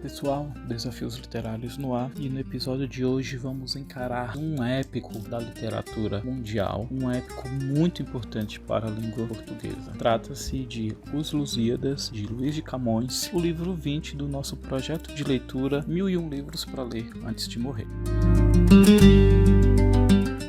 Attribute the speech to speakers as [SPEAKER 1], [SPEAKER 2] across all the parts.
[SPEAKER 1] pessoal, Desafios Literários no ar, e no episódio de hoje vamos encarar um épico da literatura mundial, um épico muito importante para a língua portuguesa. Trata-se de Os Lusíadas, de Luís de Camões, o livro 20 do nosso projeto de leitura 1001 livros para ler antes de morrer.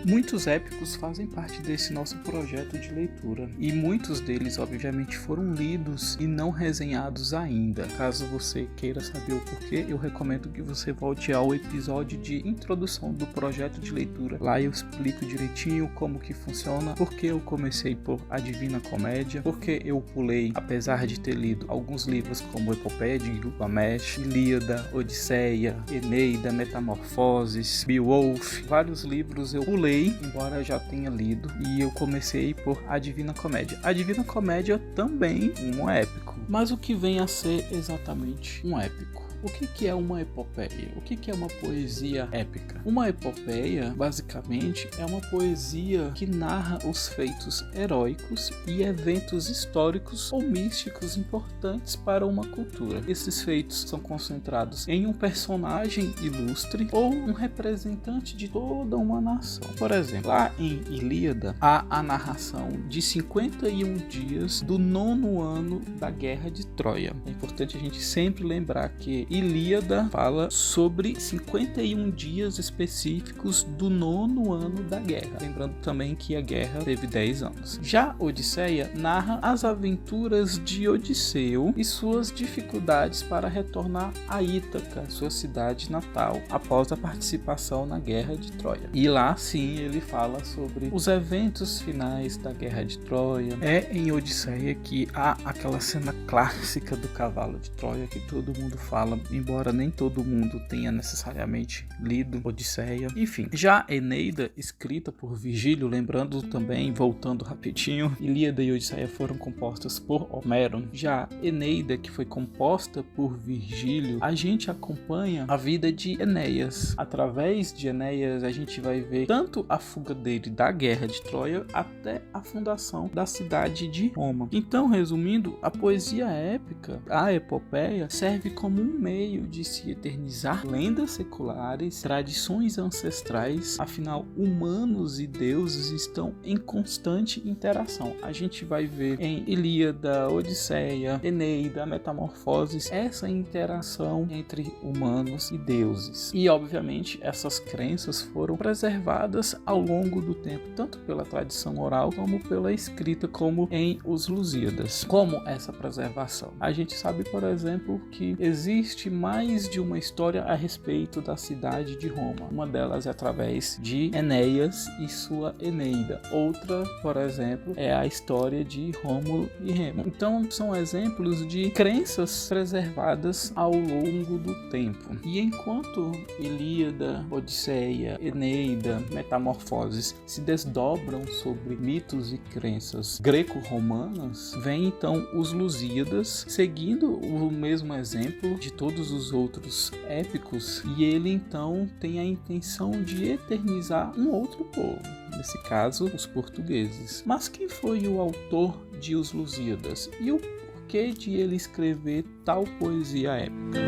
[SPEAKER 1] Muitos épicos fazem parte desse nosso projeto de leitura e muitos deles obviamente foram lidos e não resenhados ainda. Caso você queira saber o porquê, eu recomendo que você volte ao episódio de introdução do projeto de leitura. Lá eu explico direitinho como que funciona, porque eu comecei por A Divina Comédia, porque eu pulei, apesar de ter lido alguns livros como Epopeia de Gilgamesh, Ilíada, Odisseia, Eneida, Metamorfoses, Beowulf, vários livros eu pulei, embora já tenha lido, e eu comecei por A Divina Comédia. A Divina Comédia também um épico, mas o que vem a ser exatamente um épico? O que é uma epopeia? O que é uma poesia épica? Uma epopeia, basicamente, é uma poesia que narra os feitos heróicos e eventos históricos ou místicos importantes para uma cultura. Esses feitos são concentrados em um personagem ilustre ou um representante de toda uma nação. Por exemplo, lá em Ilíada, há a narração de 51 dias do 9º ano da Guerra de Troia. É importante a gente sempre lembrar que Ilíada fala sobre 51 dias específicos do 9º ano da guerra. Lembrando também que a guerra teve 10 anos. Já Odisseia narra as aventuras de Odisseu e suas dificuldades para retornar a Ítaca, sua cidade natal, após a participação na Guerra de Troia. E lá sim ele fala sobre os eventos finais da Guerra de Troia. É em Odisseia que há aquela cena clássica do cavalo de Troia que todo mundo fala, embora nem todo mundo tenha necessariamente lido Odisseia. Enfim, já Eneida, escrita por Virgílio, lembrando também, voltando rapidinho, Ilíada e Odisseia foram compostas por Homero. Já Eneida, que foi composta por Virgílio, a gente acompanha a vida de Enéas. Através de Enéas, a gente vai ver tanto a fuga dele da Guerra de Troia até a fundação da cidade de Roma. Então, resumindo, a poesia épica, a epopeia, serve como um meio de se eternizar lendas seculares, tradições ancestrais. Afinal, humanos e deuses estão em constante interação. A gente vai ver em Ilíada, Odisseia, Eneida, Metamorfoses, essa interação entre humanos e deuses. E, obviamente, essas crenças foram preservadas ao longo do tempo, tanto pela tradição oral como pela escrita, como em Os Lusíadas. Como essa preservação? A gente sabe, por exemplo, que existe mais de uma história a respeito da cidade de Roma. Uma delas é através de Enéas e sua Eneida. Outra, por exemplo, é a história de Rômulo e Remo. Então, são exemplos de crenças preservadas ao longo do tempo. E enquanto Ilíada, Odisseia, Eneida, Metamorfoses se desdobram sobre mitos e crenças greco-romanas, vem então os Lusíadas, seguindo o mesmo exemplo de todos os outros épicos, e ele então tem a intenção de eternizar um outro povo, nesse caso os portugueses. Mas quem foi o autor de Os Lusíadas e o porquê de ele escrever tal poesia épica?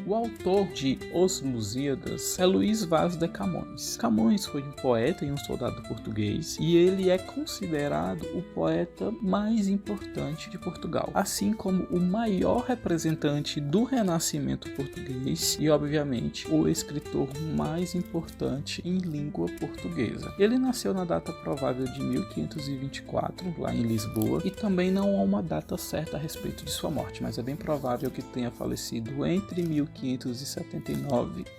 [SPEAKER 1] O autor de Os Lusíadas é Luís Vaz de Camões. Camões foi um poeta e um soldado português, e ele é considerado o poeta mais importante de Portugal, assim como o maior representante do Renascimento português e, obviamente, o escritor mais importante em língua portuguesa. Ele nasceu na data provável de 1524, lá em Lisboa, e também não há uma data certa a respeito de sua morte, mas é bem provável que tenha falecido entre 1579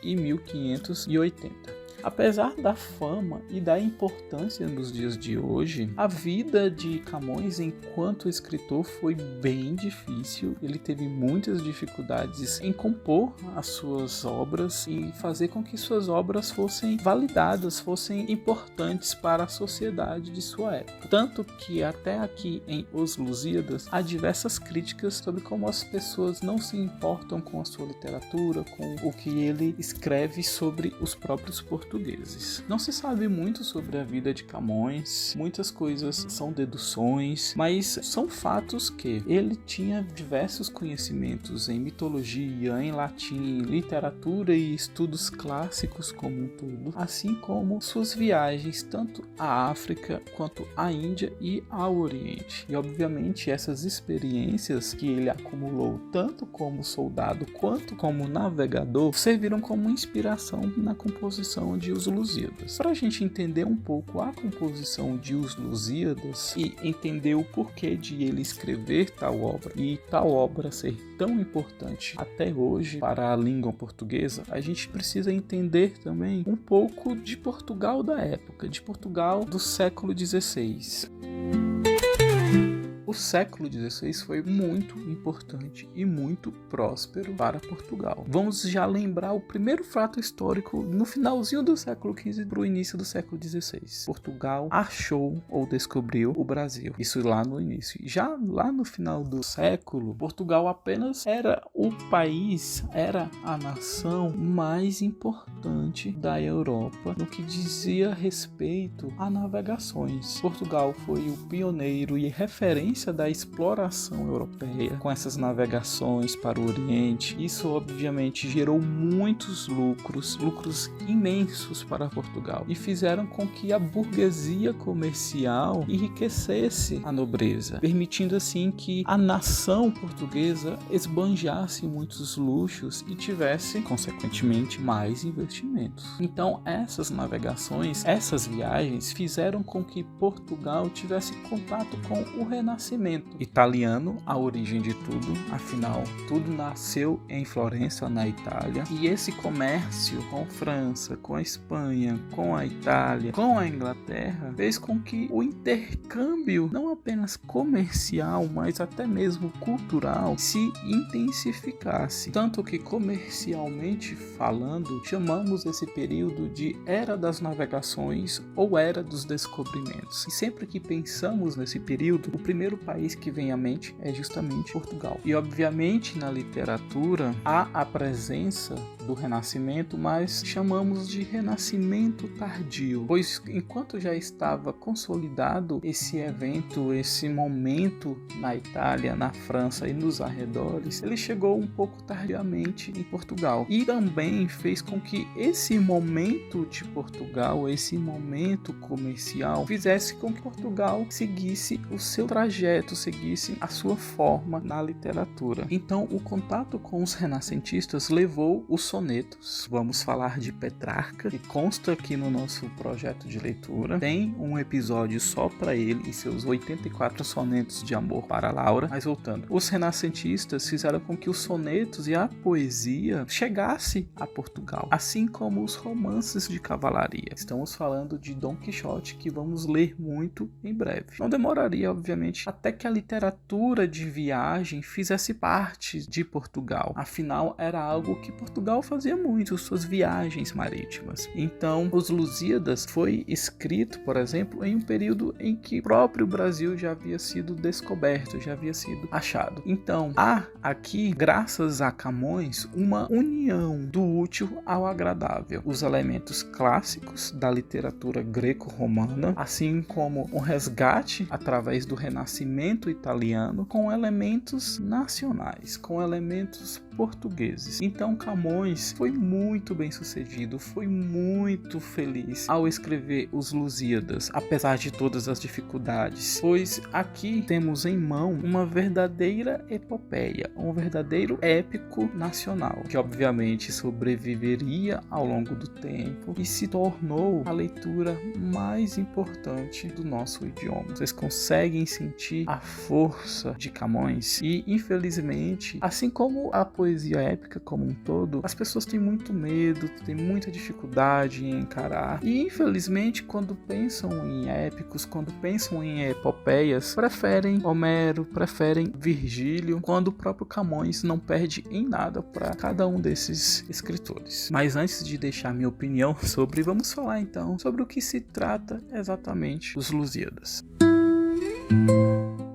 [SPEAKER 1] e 1580. Apesar da fama e da importância nos dias de hoje, a vida de Camões enquanto escritor foi bem difícil. Ele teve muitas dificuldades em compor as suas obras e fazer com que suas obras fossem validadas, fossem importantes para a sociedade de sua época. Tanto que até aqui em Os Lusíadas há diversas críticas sobre como as pessoas não se importam com a sua literatura, com o que ele escreve sobre os próprios portugueses. portugueses. Não se sabe muito sobre a vida de Camões, muitas coisas são deduções, mas são fatos que ele tinha diversos conhecimentos em mitologia, em latim, literatura e estudos clássicos como um todo, assim como suas viagens tanto à África quanto à Índia e ao Oriente. E obviamente essas experiências que ele acumulou tanto como soldado quanto como navegador serviram como inspiração na composição de Os Lusíadas. Para a gente entender um pouco a composição de Os Lusíadas e entender o porquê de ele escrever tal obra e tal obra ser tão importante até hoje para a língua portuguesa, a gente precisa entender também um pouco de Portugal da época, de Portugal do século XVI. O século XVI foi muito importante e muito próspero para Portugal. Vamos já lembrar o primeiro fato histórico no finalzinho do século XV para o início do século XVI. Portugal achou ou descobriu o Brasil. Isso lá no início. Já lá no final do século, Portugal apenas era o país, era a nação mais importante da Europa no que dizia respeito a navegações. Portugal foi o pioneiro e referência da exploração europeia com essas navegações para o Oriente. Isso obviamente gerou muitos lucros imensos para Portugal e fizeram com que a burguesia comercial enriquecesse a nobreza, permitindo assim que a nação portuguesa esbanjasse muitos luxos e tivesse, consequentemente, mais investimentos. Então essas navegações, essas viagens fizeram com que Portugal tivesse contato com o Renascimento italiano, a origem de tudo, afinal, tudo nasceu em Florença, na Itália, e esse comércio com França, com a Espanha, com a Itália, com a Inglaterra, fez com que o intercâmbio, não apenas comercial, mas até mesmo cultural, se intensificasse. Tanto que, comercialmente falando, chamamos esse período de Era das Navegações ou Era dos Descobrimentos. E sempre que pensamos nesse período, o primeiro país que vem à mente é justamente Portugal. E obviamente na literatura há a presença do Renascimento, mas chamamos de Renascimento tardio, pois enquanto já estava consolidado esse evento, esse momento na Itália, na França e nos arredores, ele chegou um pouco tardiamente em Portugal e também fez com que esse momento de Portugal, esse momento comercial, fizesse com que Portugal seguisse o seu trajeto, seguisse a sua forma na literatura. Então o contato com os renascentistas levou os sonetos. Vamos falar de Petrarca, que consta aqui no nosso projeto de leitura. Tem um episódio só para ele e seus 84 sonetos de amor para Laura. Mas voltando, os renascentistas fizeram com que os sonetos e a poesia chegasse a Portugal, assim como os romances de cavalaria. Estamos falando de Dom Quixote, que vamos ler muito em breve. Não demoraria, obviamente, até que a literatura de viagem fizesse parte de Portugal. Afinal, era algo que Portugal fazia muito, suas viagens marítimas. Então, Os Lusíadas foi escrito, por exemplo, em um período em que o próprio Brasil já havia sido descoberto, já havia sido achado. Então, há aqui, graças a Camões, uma união do útil ao agradável. Os elementos clássicos da literatura greco-romana, assim como um resgate através do Renascimento italiano, com elementos nacionais, com elementos portugueses. Então Camões foi muito bem sucedido, foi muito feliz ao escrever Os Lusíadas, apesar de todas as dificuldades, pois aqui temos em mão uma verdadeira epopeia, um verdadeiro épico nacional, que obviamente sobreviveria ao longo do tempo e se tornou a leitura mais importante do nosso idioma. Vocês conseguem sentir a força de Camões e, infelizmente, assim como a poesia épica como um todo, as pessoas têm muito medo, têm muita dificuldade em encarar e, infelizmente, quando pensam em épicos, quando pensam em epopeias, preferem Homero, preferem Virgílio, quando o próprio Camões não perde em nada para cada um desses escritores. Mas antes de deixar minha opinião sobre, vamos falar então sobre o que se trata exatamente Os Lusíadas.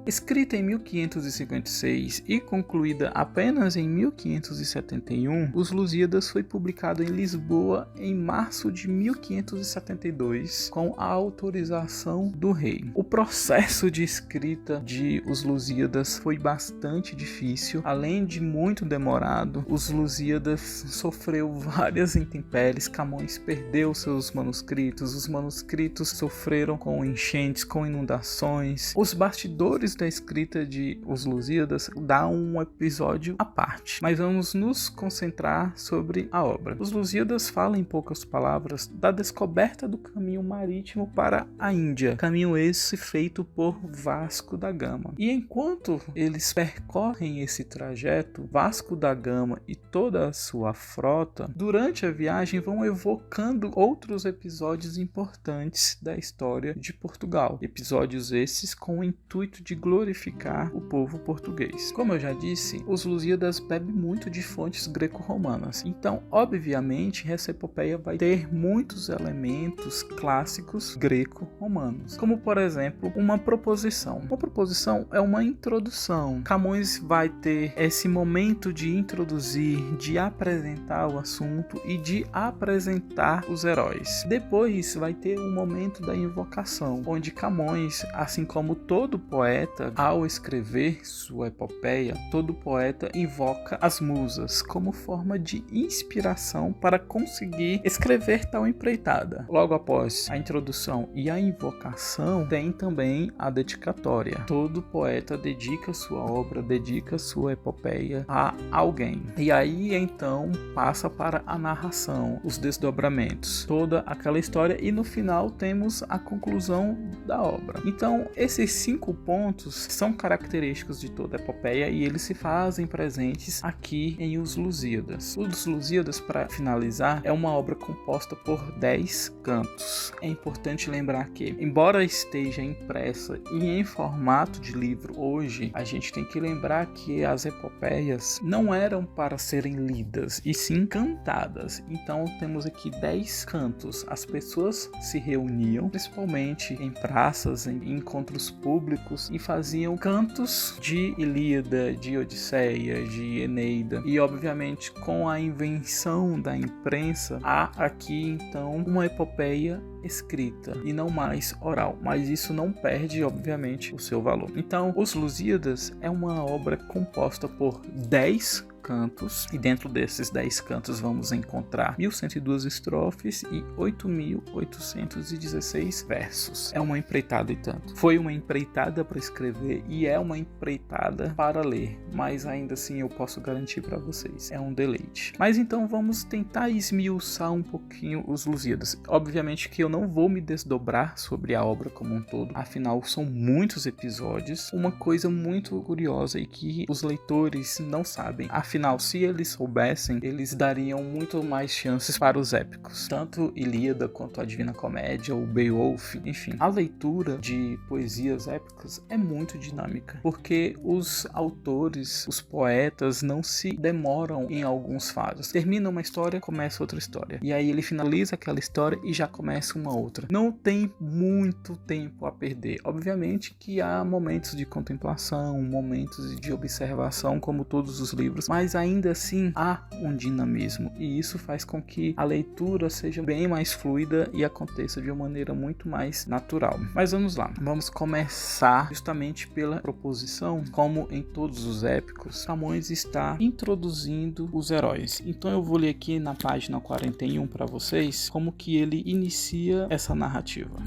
[SPEAKER 1] Escrita em 1556 e concluída apenas em 1571, Os Lusíadas foi publicado em Lisboa em março de 1572, com a autorização do rei. O processo de escrita de Os Lusíadas foi bastante difícil, além de muito demorado. Os Lusíadas sofreu várias intempéries, Camões perdeu seus manuscritos, os manuscritos sofreram com enchentes, com inundações. Os bastidores da escrita de Os Lusíadas dá um episódio à parte, mas vamos nos concentrar sobre a obra. Os Lusíadas falam, em poucas palavras, da descoberta do caminho marítimo para a Índia, caminho esse feito por Vasco da Gama. E enquanto eles percorrem esse trajeto, Vasco da Gama e toda a sua frota, durante a viagem vão evocando outros episódios importantes da história de Portugal. Episódios esses com o intuito de glorificar o povo português. Como eu já disse, Os Lusíadas bebe muito de fontes greco-romanas. Então, obviamente, essa epopeia vai ter muitos elementos clássicos greco-romanos, como, por exemplo, uma proposição. Uma proposição é uma introdução. Camões vai ter esse momento de introduzir, de apresentar o assunto e de apresentar os heróis. Depois vai ter o momento da invocação, onde Camões, assim como todo poeta, ao escrever sua epopeia, todo poeta invoca as musas como forma de inspiração para conseguir escrever tal empreitada. Logo após a introdução e a invocação, tem também a dedicatória. Todo poeta dedica sua obra, dedica sua epopeia a alguém. E aí então passa para a narração, os desdobramentos, toda aquela história, e no final temos a conclusão da obra. Então esses 5 pontos são característicos de toda a epopeia e eles se fazem presentes aqui em Os Lusíadas. Os Lusíadas, para finalizar, é uma obra composta por 10 cantos. É importante lembrar que, embora esteja impressa e em formato de livro hoje, a gente tem que lembrar que as epopeias não eram para serem lidas, e sim cantadas. Então temos aqui 10 cantos. As pessoas se reuniam, principalmente em praças, em encontros públicos, e faziam cantos de Ilíada, de Odisseia, de Eneida. E obviamente com a invenção da imprensa, há aqui então uma epopeia escrita e não mais oral, mas isso não perde obviamente o seu valor. Então, Os Lusíadas é uma obra composta por 10 cantos, e dentro desses 10 cantos vamos encontrar 1102 estrofes e 8816 versos. É uma empreitada e tanto. Foi uma empreitada para escrever e é uma empreitada para ler, mas ainda assim eu posso garantir para vocês, é um deleite. Mas então vamos tentar esmiuçar um pouquinho Os Lusíadas. Obviamente que eu não vou me desdobrar sobre a obra como um todo, afinal são muitos episódios. Uma coisa muito curiosa e que os leitores não sabem, afinal, se eles soubessem, eles dariam muito mais chances para os épicos, tanto Ilíada quanto a Divina Comédia, o Beowulf, enfim. A leitura de poesias épicas é muito dinâmica, porque os autores, os poetas, não se demoram em alguns fatos. Termina uma história, começa outra história, e aí ele finaliza aquela história e já começa uma outra. Não tem muito tempo a perder. Obviamente que há momentos de contemplação, momentos de observação, como todos os livros, mas ainda assim há um dinamismo, e isso faz com que a leitura seja bem mais fluida e aconteça de uma maneira muito mais natural. Mas vamos lá, vamos começar justamente pela proposição. Como em todos os épicos, Camões está introduzindo os heróis. Então eu vou ler aqui na página 41 para vocês como que ele inicia essa narrativa.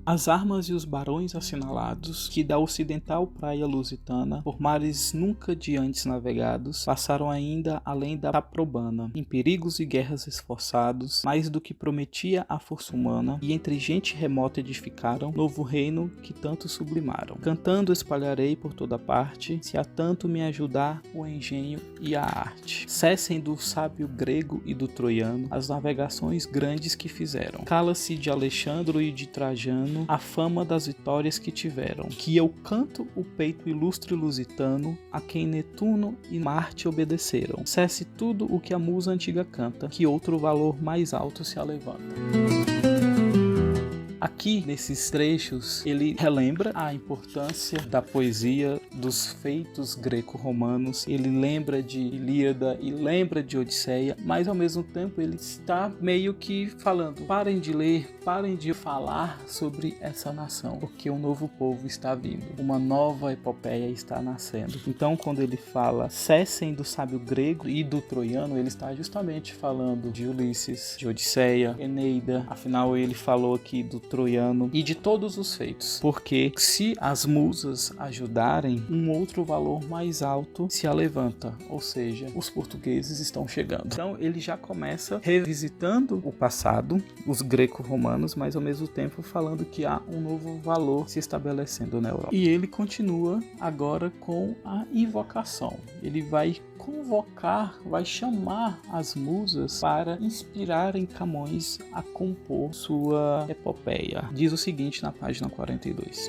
[SPEAKER 1] As armas e os barões assinalados, que da ocidental praia lusitana, por mares nunca de antes navegados, passaram ainda além da Taprobana, em perigos e guerras esforçados, mais do que prometia a força humana, e entre gente remota edificaram novo reino que tanto sublimaram. Cantando espalharei por toda parte, se a tanto me ajudar o engenho e a arte. Cessem do sábio grego e do troiano as navegações grandes que fizeram. Cala-se de Alexandro e de Trajano a fama das vitórias que tiveram, que eu canto o peito ilustre lusitano, a quem Netuno e Marte obedeceram. Cesse tudo o que a musa antiga canta, que outro valor mais alto se alevanta. Aqui Aqui, nesses trechos, ele relembra a importância da poesia, dos feitos greco-romanos, ele lembra de Ilíada e lembra de Odisseia, mas ao mesmo tempo ele está meio que falando: parem de ler, parem de falar sobre essa nação, porque um novo povo está vindo, uma nova epopeia está nascendo. Então, quando ele fala cessem do sábio grego e do troiano, ele está justamente falando de Ulisses, de Odisseia, Eneida. Afinal, ele falou aqui do troiano e de todos os feitos, porque se as musas ajudarem, um outro valor mais alto se alevanta, ou seja, os portugueses estão chegando. Então ele já começa revisitando o passado, os greco-romanos, mas ao mesmo tempo falando que há um novo valor se estabelecendo na Europa. E ele continua agora com a invocação. Ele vai convocar, vai chamar as musas para inspirarem Camões a compor sua epopeia. Diz o seguinte na página 42.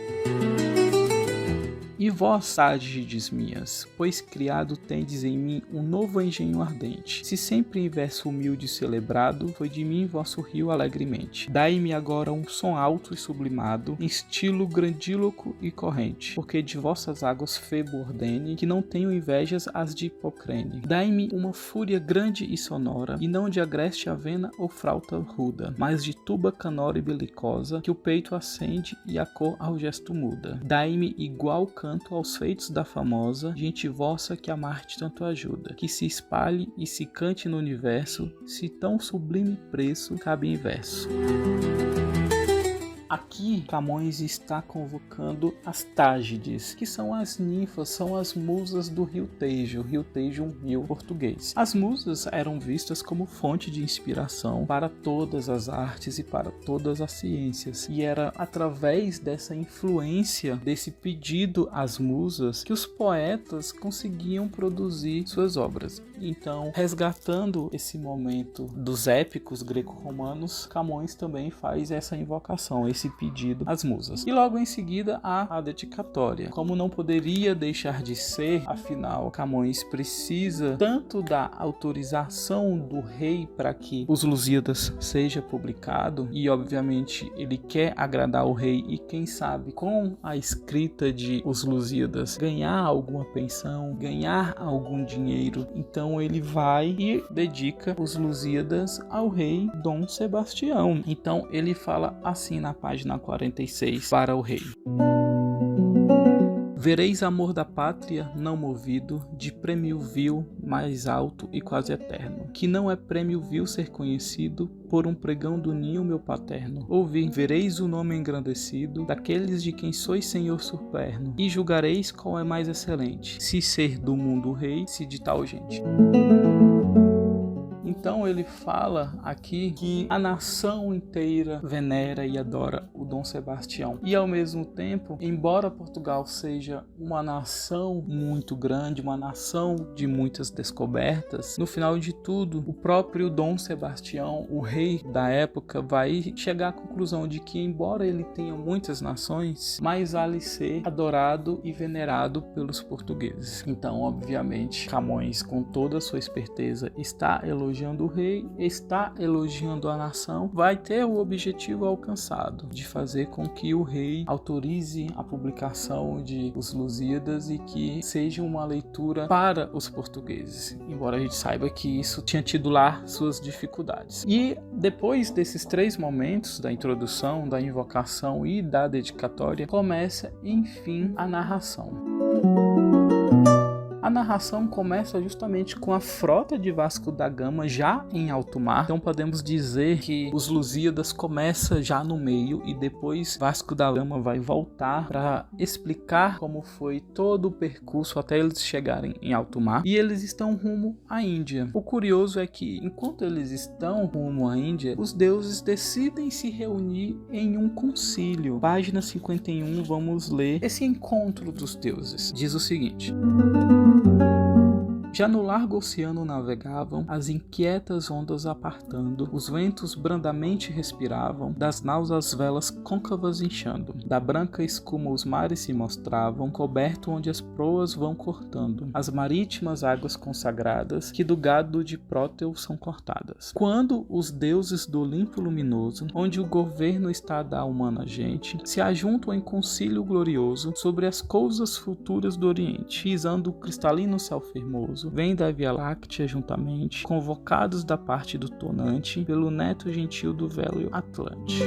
[SPEAKER 1] E vós, Ságides minhas, pois criado tendes em mim um novo engenho ardente. Se sempre em verso humilde celebrado, foi de mim vosso rio alegremente. Dai-me agora um som alto e sublimado, em estilo grandíloco e corrente, porque de vossas águas Febo ordene, que não tenho invejas as de Hipocrene. Dai-me uma fúria grande e sonora, e não de agreste avena ou frauta ruda, mas de tuba canora e belicosa, que o peito acende e a cor ao gesto muda. Dai-me igual canto aos feitos da famosa, gente vossa que a Marte tanto ajuda, que se espalhe e se cante no universo, se tão sublime preço cabe em verso. Aqui, Camões está convocando as Tágides, que são as ninfas, são as musas do rio Tejo. O rio Tejo é um rio português. As musas eram vistas como fonte de inspiração para todas as artes e para todas as ciências. E era através dessa influência, desse pedido às musas, que os poetas conseguiam produzir suas obras. Então, resgatando esse momento dos épicos greco-romanos, Camões também faz essa invocação, esse pedido às musas. E logo em seguida há a dedicatória. Como não poderia deixar de ser, afinal, Camões precisa tanto da autorização do rei para que os Lusíadas seja publicado, e obviamente ele quer agradar o rei e quem sabe com a escrita de Os Lusíadas ganhar alguma pensão, ganhar algum dinheiro. Então ele vai e dedica Os Lusíadas ao rei Dom Sebastião. Então ele fala assim na página 46 para o rei: vereis amor da pátria não movido de prêmio vil mais alto e quase eterno, que não é prêmio vil ser conhecido por um pregão do ninho meu paterno. Ouvi, vereis o nome engrandecido daqueles de quem sois senhor superno, e julgareis qual é mais excelente, se ser do mundo rei, se de tal gente. Então ele fala aqui que a nação inteira venera e adora o Dom Sebastião. E ao mesmo tempo, embora Portugal seja uma nação muito grande, uma nação de muitas descobertas, no final de tudo, o próprio Dom Sebastião, o rei da época, vai chegar à conclusão de que, embora ele tenha muitas nações, mais vale ser adorado e venerado pelos portugueses. Então, obviamente, Camões, com toda a sua esperteza, está elogiando o rei, está elogiando a nação, vai ter o objetivo alcançado de fazer com que o rei autorize a publicação de Os Lusíadas e que seja uma leitura para os portugueses, embora a gente saiba que isso tinha tido lá suas dificuldades. E depois desses três momentos da introdução, da invocação e da dedicatória, começa enfim a narração. A narração começa justamente com a frota de Vasco da Gama já em alto mar. Então podemos dizer que Os Lusíadas começa já no meio e depois Vasco da Gama vai voltar para explicar como foi todo o percurso até eles chegarem em alto mar. E eles estão rumo à Índia. O curioso é que enquanto eles estão rumo à Índia, os deuses decidem se reunir em um concílio. Página 51, vamos ler esse encontro dos deuses. Diz o seguinte: Já no largo oceano navegavam, as inquietas ondas apartando, os ventos brandamente respiravam, das naus as velas côncavas inchando, da branca escuma os mares se mostravam, coberto onde as proas vão cortando, as marítimas águas consagradas, que do gado de Próteu são cortadas. Quando os deuses do Olimpo luminoso, onde o governo está da humana gente, se ajuntam em concílio glorioso sobre as coisas futuras do Oriente, pisando o cristalino céu firmoso, vem da Via Láctea juntamente, convocados da parte do tonante, pelo neto gentil do velho Atlante.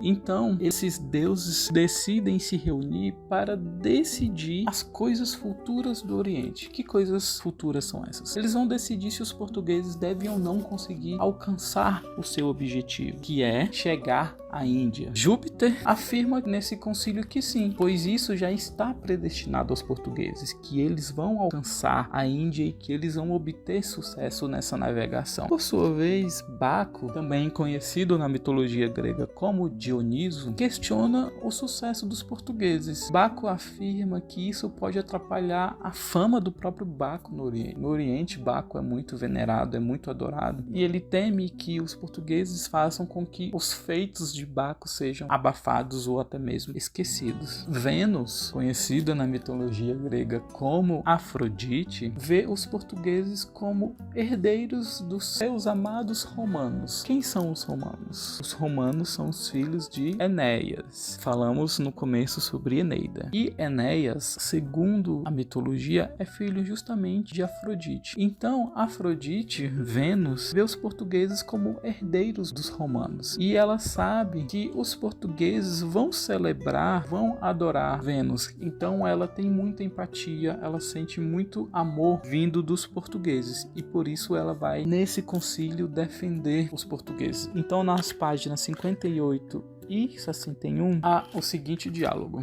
[SPEAKER 1] Então, esses deuses decidem se reunir para decidir as coisas futuras do Oriente. Que coisas futuras são essas? Eles vão decidir se os portugueses devem ou não conseguir alcançar o seu objetivo, que é chegar à Índia. Júpiter afirma nesse concílio que sim, pois isso já está predestinado aos portugueses, que eles vão alcançar a Índia e que eles vão obter sucesso nessa navegação. Por sua vez, Baco, também conhecido na mitologia grega como Dioniso, questiona o sucesso dos portugueses. Baco afirma que isso pode atrapalhar a fama do próprio Baco no Oriente. No Oriente, Baco é muito venerado, é muito adorado, e ele teme que os portugueses façam com que os feitos de Baco sejam abafados ou até mesmo esquecidos. Vênus, conhecida na mitologia grega como Afrodite, vê os portugueses como herdeiros dos seus amados romanos. Quem são os romanos? Os romanos são os filhos de Enéas. Falamos no começo sobre Eneida. E Enéas, segundo a mitologia, é filho justamente de Afrodite. Então, Afrodite, Vênus, vê os portugueses como herdeiros dos romanos. E ela sabe que os portugueses vão celebrar, vão adorar Vênus. Então, ela tem muita empatia, ela sente muito amor vindo dos portugueses. E por isso ela vai, nesse concílio, defender os portugueses. Então, nas páginas 58 e 61, há o seguinte diálogo.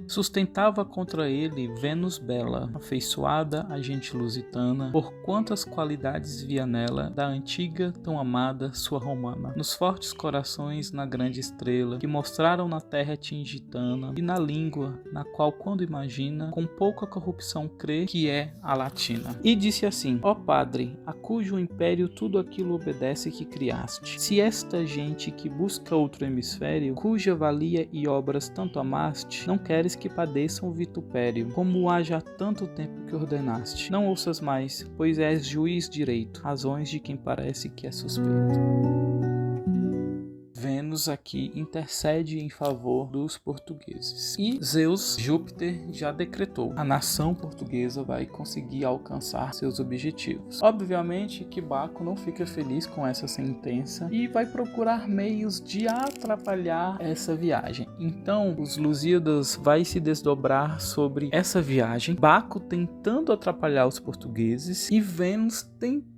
[SPEAKER 1] Sustentava contra ele Vênus bela, afeiçoada a gente lusitana, por quantas qualidades via nela, da antiga tão amada sua romana, nos fortes corações na grande estrela, que mostraram na terra tingitana, e na língua, na qual quando imagina, com pouca corrupção crê que é a latina. E disse assim: ó Padre, a cujo império tudo aquilo obedece que criaste, se esta gente que busca outro hemisfério, cuja valia e obras tanto amaste, não queres que padeçam vitupério, como há já tanto tempo que ordenaste. Não ouças mais, pois és juiz direito, razões de quem parece que é suspeito. Vênus aqui intercede em favor dos portugueses. E Zeus, Júpiter, já decretou: a nação portuguesa vai conseguir alcançar seus objetivos. Obviamente que Baco não fica feliz com essa sentença e vai procurar meios de atrapalhar essa viagem. Então, os Lusíadas vai se desdobrar sobre essa viagem, Baco tentando atrapalhar os portugueses e Vênus tentando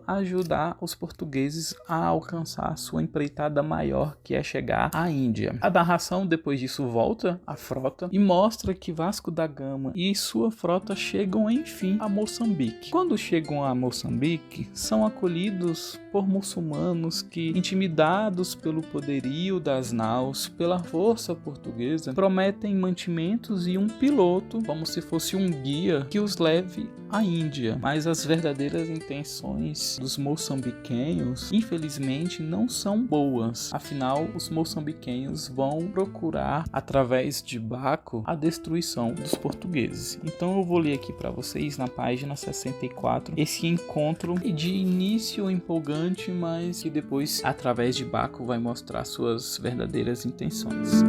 [SPEAKER 1] ajudar os portugueses a alcançar sua empreitada maior, que é chegar à Índia. A narração depois disso volta à frota e mostra que Vasco da Gama e sua frota chegam enfim a Moçambique. Quando chegam a Moçambique, são acolhidos por muçulmanos que, intimidados pelo poderio das naus, pela força portuguesa, prometem mantimentos e um piloto, como se fosse um guia, que os leve à Índia. Mas as verdadeiras intenções dos moçambiquenhos, infelizmente, não são boas. Afinal, os moçambiquenhos vão procurar, através de Baco, a destruição dos portugueses. Então eu vou ler aqui para vocês, na página 64, esse encontro de início empolgante, mas que depois, através de Baco, vai mostrar suas verdadeiras intenções.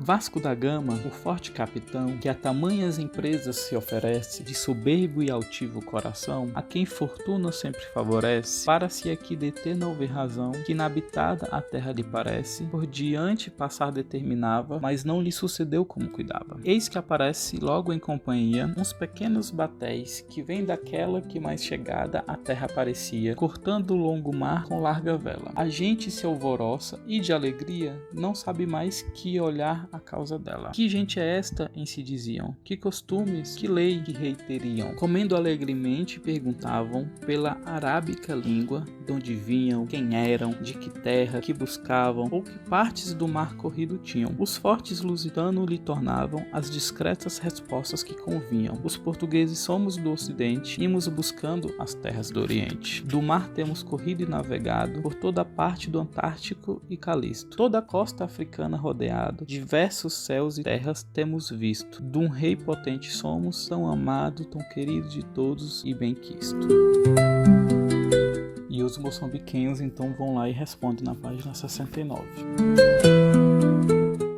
[SPEAKER 1] Vasco da Gama, o forte capitão, que a tamanhas empresas se oferece, de soberbo e altivo coração, a quem fortuna sempre favorece, para se aqui deter não ver razão, que inabitada a terra lhe parece, por diante passar determinava, mas não lhe sucedeu como cuidava. Eis que aparece logo em companhia uns pequenos batéis, que vêm daquela que mais chegada a terra parecia, cortando o longo mar com larga vela. A gente se alvoroça e de alegria não sabe mais que olhar a causa dela. Que gente é esta, em se diziam? Que costumes, que lei, que rei teriam? Comendo alegremente, perguntavam pela arábica língua, de onde vinham, quem eram, de que terra, que buscavam, ou que partes do mar corrido tinham. Os fortes lusitanos lhe tornavam as discretas respostas que convinham. Os portugueses somos do ocidente, imos buscando as terras do oriente. Do mar temos corrido e navegado, por toda a parte do Antártico e Calisto. Toda a costa africana rodeado, diversos céus e terras temos visto. De um rei potente somos, tão amado, tão querido de todos e bem quisto. E os moçambiquenhos então vão lá e respondem na página 69.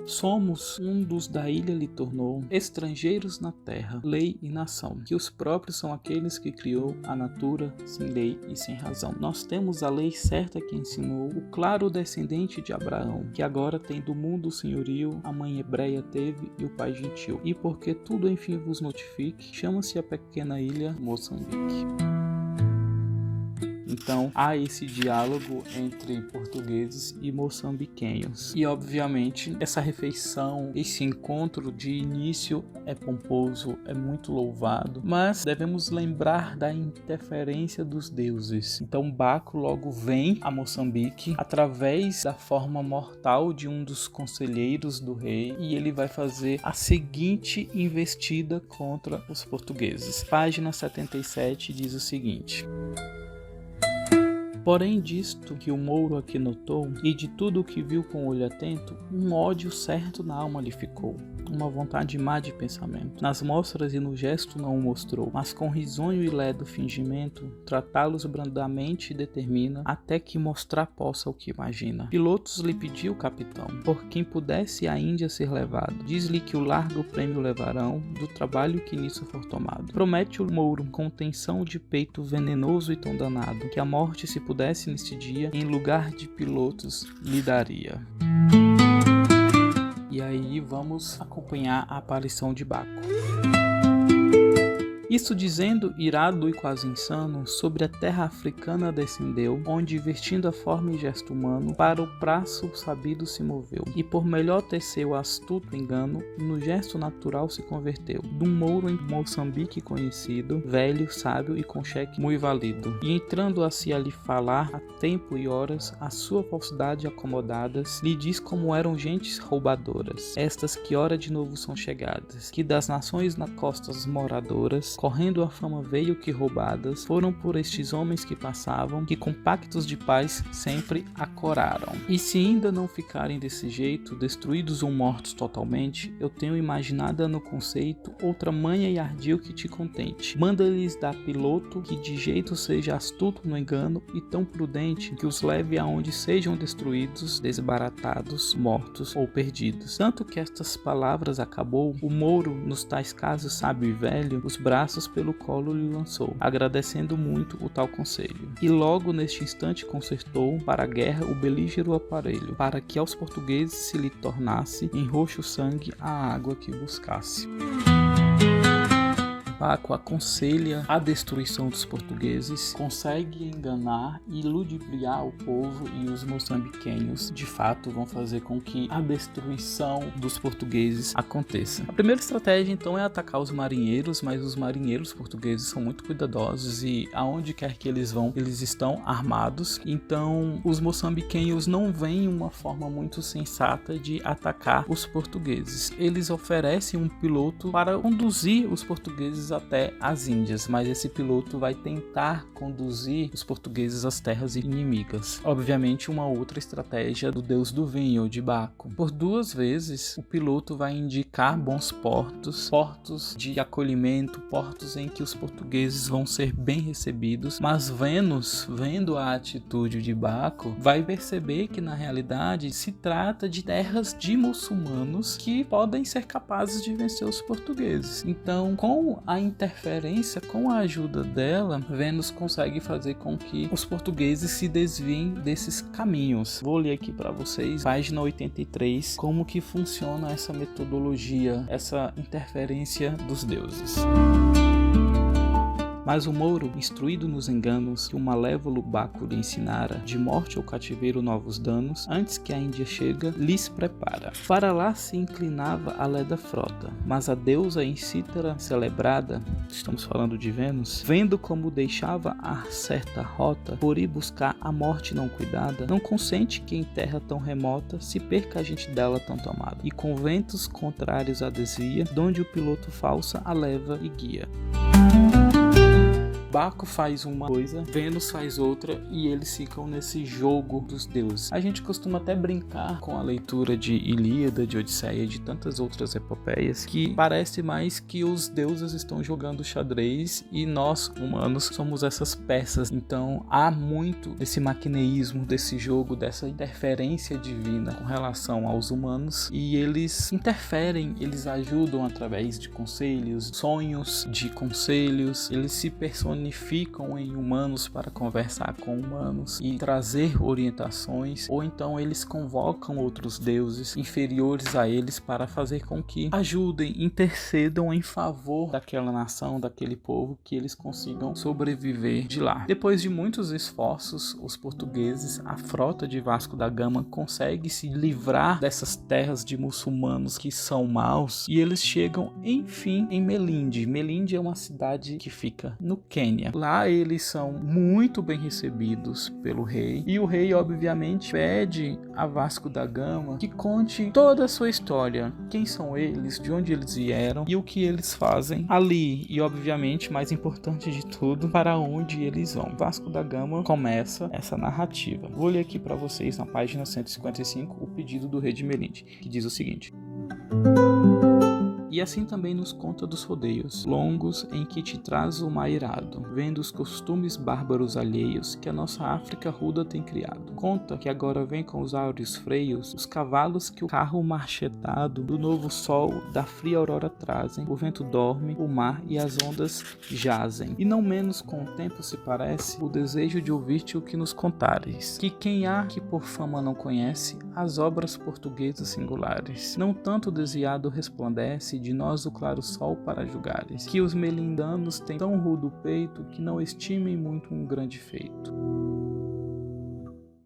[SPEAKER 1] Somos um dos da ilha lhe tornou, estrangeiros na terra, lei e nação, que os próprios são aqueles que criou a natura, sem lei e sem razão. Nós temos a lei certa que ensinou o claro descendente de Abraão, que agora tem do mundo o senhorio, a mãe hebreia teve e o pai gentil. E porque tudo enfim vos notifique, chama-se a pequena ilha Moçambique. Então há esse diálogo entre portugueses e moçambiquenhos. E obviamente essa refeição, esse encontro de início é pomposo, é muito louvado, mas devemos lembrar da interferência dos deuses. Então Baco logo vem a Moçambique através da forma mortal de um dos conselheiros do rei e ele vai fazer a seguinte investida contra os portugueses. Página 77 diz o seguinte: porém disto que o mouro aqui notou, e de tudo o que viu com olho atento, um ódio certo na alma lhe ficou, uma vontade má de pensamento. Nas mostras e no gesto não o mostrou, mas com risonho e ledo fingimento, tratá-los brandamente determina, até que mostrar possa o que imagina. Pilotos lhe pediu o capitão, por quem pudesse à Índia ser levado. Diz-lhe que o largo prêmio levarão, do trabalho que nisso for tomado. Promete o mouro, com tensão de peito venenoso e tão danado, que a morte se pudesse neste dia, em lugar de pilotos lhe daria. E aí vamos acompanhar a aparição de Baco. Isso dizendo, irado e quase insano, sobre a terra africana descendeu, onde, vestindo a forma e gesto humano, para o prazo sabido se moveu, e por melhor teceu astuto engano, no gesto natural se converteu, de um mouro em Moçambique conhecido, velho, sábio e com cheque muito valido, e entrando assim a lhe falar, a tempo e horas, a sua falsidade acomodadas, lhe diz como eram gentes roubadoras, estas que ora de novo são chegadas, que das nações na costas moradoras, correndo a fama veio que roubadas foram por estes homens que passavam, que com pactos de paz sempre acoraram. E se ainda não ficarem desse jeito, destruídos ou mortos totalmente, eu tenho imaginada no conceito outra manha e ardil que te contente. Manda-lhes dar piloto que de jeito seja astuto no engano e tão prudente que os leve aonde sejam destruídos, desbaratados, mortos ou perdidos. Tanto que estas palavras acabou, o mouro nos tais casos sábio e velho, os braços pelo colo lhe lançou, agradecendo muito o tal conselho. E logo neste instante concertou para a guerra o belígero aparelho, para que aos portugueses se lhe tornasse em roxo sangue a água que buscasse. Baco aconselha a destruição dos portugueses, consegue enganar e ludibriar o povo, e os moçambiquenhos de fato vão fazer com que a destruição dos portugueses aconteça. A primeira estratégia então é atacar os marinheiros, mas os marinheiros portugueses são muito cuidadosos e aonde quer que eles vão, eles estão armados. Então os moçambiquenhos não veem uma forma muito sensata de atacar os portugueses. Eles oferecem um piloto para conduzir os portugueses até as Índias, mas esse piloto vai tentar conduzir os portugueses às terras inimigas. Obviamente uma outra estratégia do deus do vinho, de Baco. Por duas vezes o piloto vai indicar bons portos, portos de acolhimento, portos em que os portugueses vão ser bem recebidos, mas Vênus, vendo a atitude de Baco, vai perceber que na realidade se trata de terras de muçulmanos que podem ser capazes de vencer os portugueses. Então, com a interferência, com a ajuda dela, Vênus consegue fazer com que os portugueses se desviem desses caminhos. Vou ler aqui para vocês, página 83, como que funciona essa metodologia, essa interferência dos deuses. Mas o mouro, instruído nos enganos que o malévolo Baco lhe ensinara, de morte ou cativeiro novos danos, antes que a Índia chega, lhes prepara. Para lá se inclinava a leda frota, mas a deusa em Cítara celebrada, estamos falando de Vênus, vendo como deixava a certa rota, por ir buscar a morte não cuidada, não consente que em terra tão remota se perca a gente dela tanto amada, e com ventos contrários a desvia, donde o piloto falsa a leva e guia. Baco faz uma coisa, Vênus faz outra e eles ficam nesse jogo dos deuses. A gente costuma até brincar com a leitura de Ilíada, de Odisseia e de tantas outras epopeias que parece mais que os deuses estão jogando xadrez e nós, humanos, somos essas peças. Então há muito desse maquineísmo, desse jogo, dessa interferência divina com relação aos humanos e eles interferem, eles ajudam através de conselhos, sonhos de conselhos, eles se personificam em humanos para conversar com humanos e trazer orientações, ou então eles convocam outros deuses inferiores a eles para fazer com que ajudem, intercedam em favor daquela nação, daquele povo, que eles consigam sobreviver de lá. Depois de muitos esforços, os portugueses, a frota de Vasco da Gama, consegue se livrar dessas terras de muçulmanos que são maus e eles chegam enfim em Melinde. Melinde é uma cidade que fica no Quênia. Lá eles são muito bem recebidos pelo rei e o rei obviamente pede a Vasco da Gama que conte toda a sua história, quem são eles, de onde eles vieram e o que eles fazem ali e obviamente, mais importante de tudo, para onde eles vão. Vasco da Gama começa essa narrativa. Vou ler aqui para vocês na página 155 o pedido do rei de Melinde, que diz o seguinte: e assim também nos conta dos rodeios longos em que te traz o mar irado, vendo os costumes bárbaros alheios que a nossa África ruda tem criado. Conta que agora vem com os áureos freios, os cavalos que o carro marchetado do novo sol da fria aurora trazem, o vento dorme, o mar e as ondas jazem. E não menos com o tempo se parece o desejo de ouvir-te o que nos contares, que quem há que por fama não conhece as obras portuguesas singulares, não tanto desviado resplandece de nós o claro sol para julgares, que os melindanos têm tão rudo peito que não estimem muito um grande feito.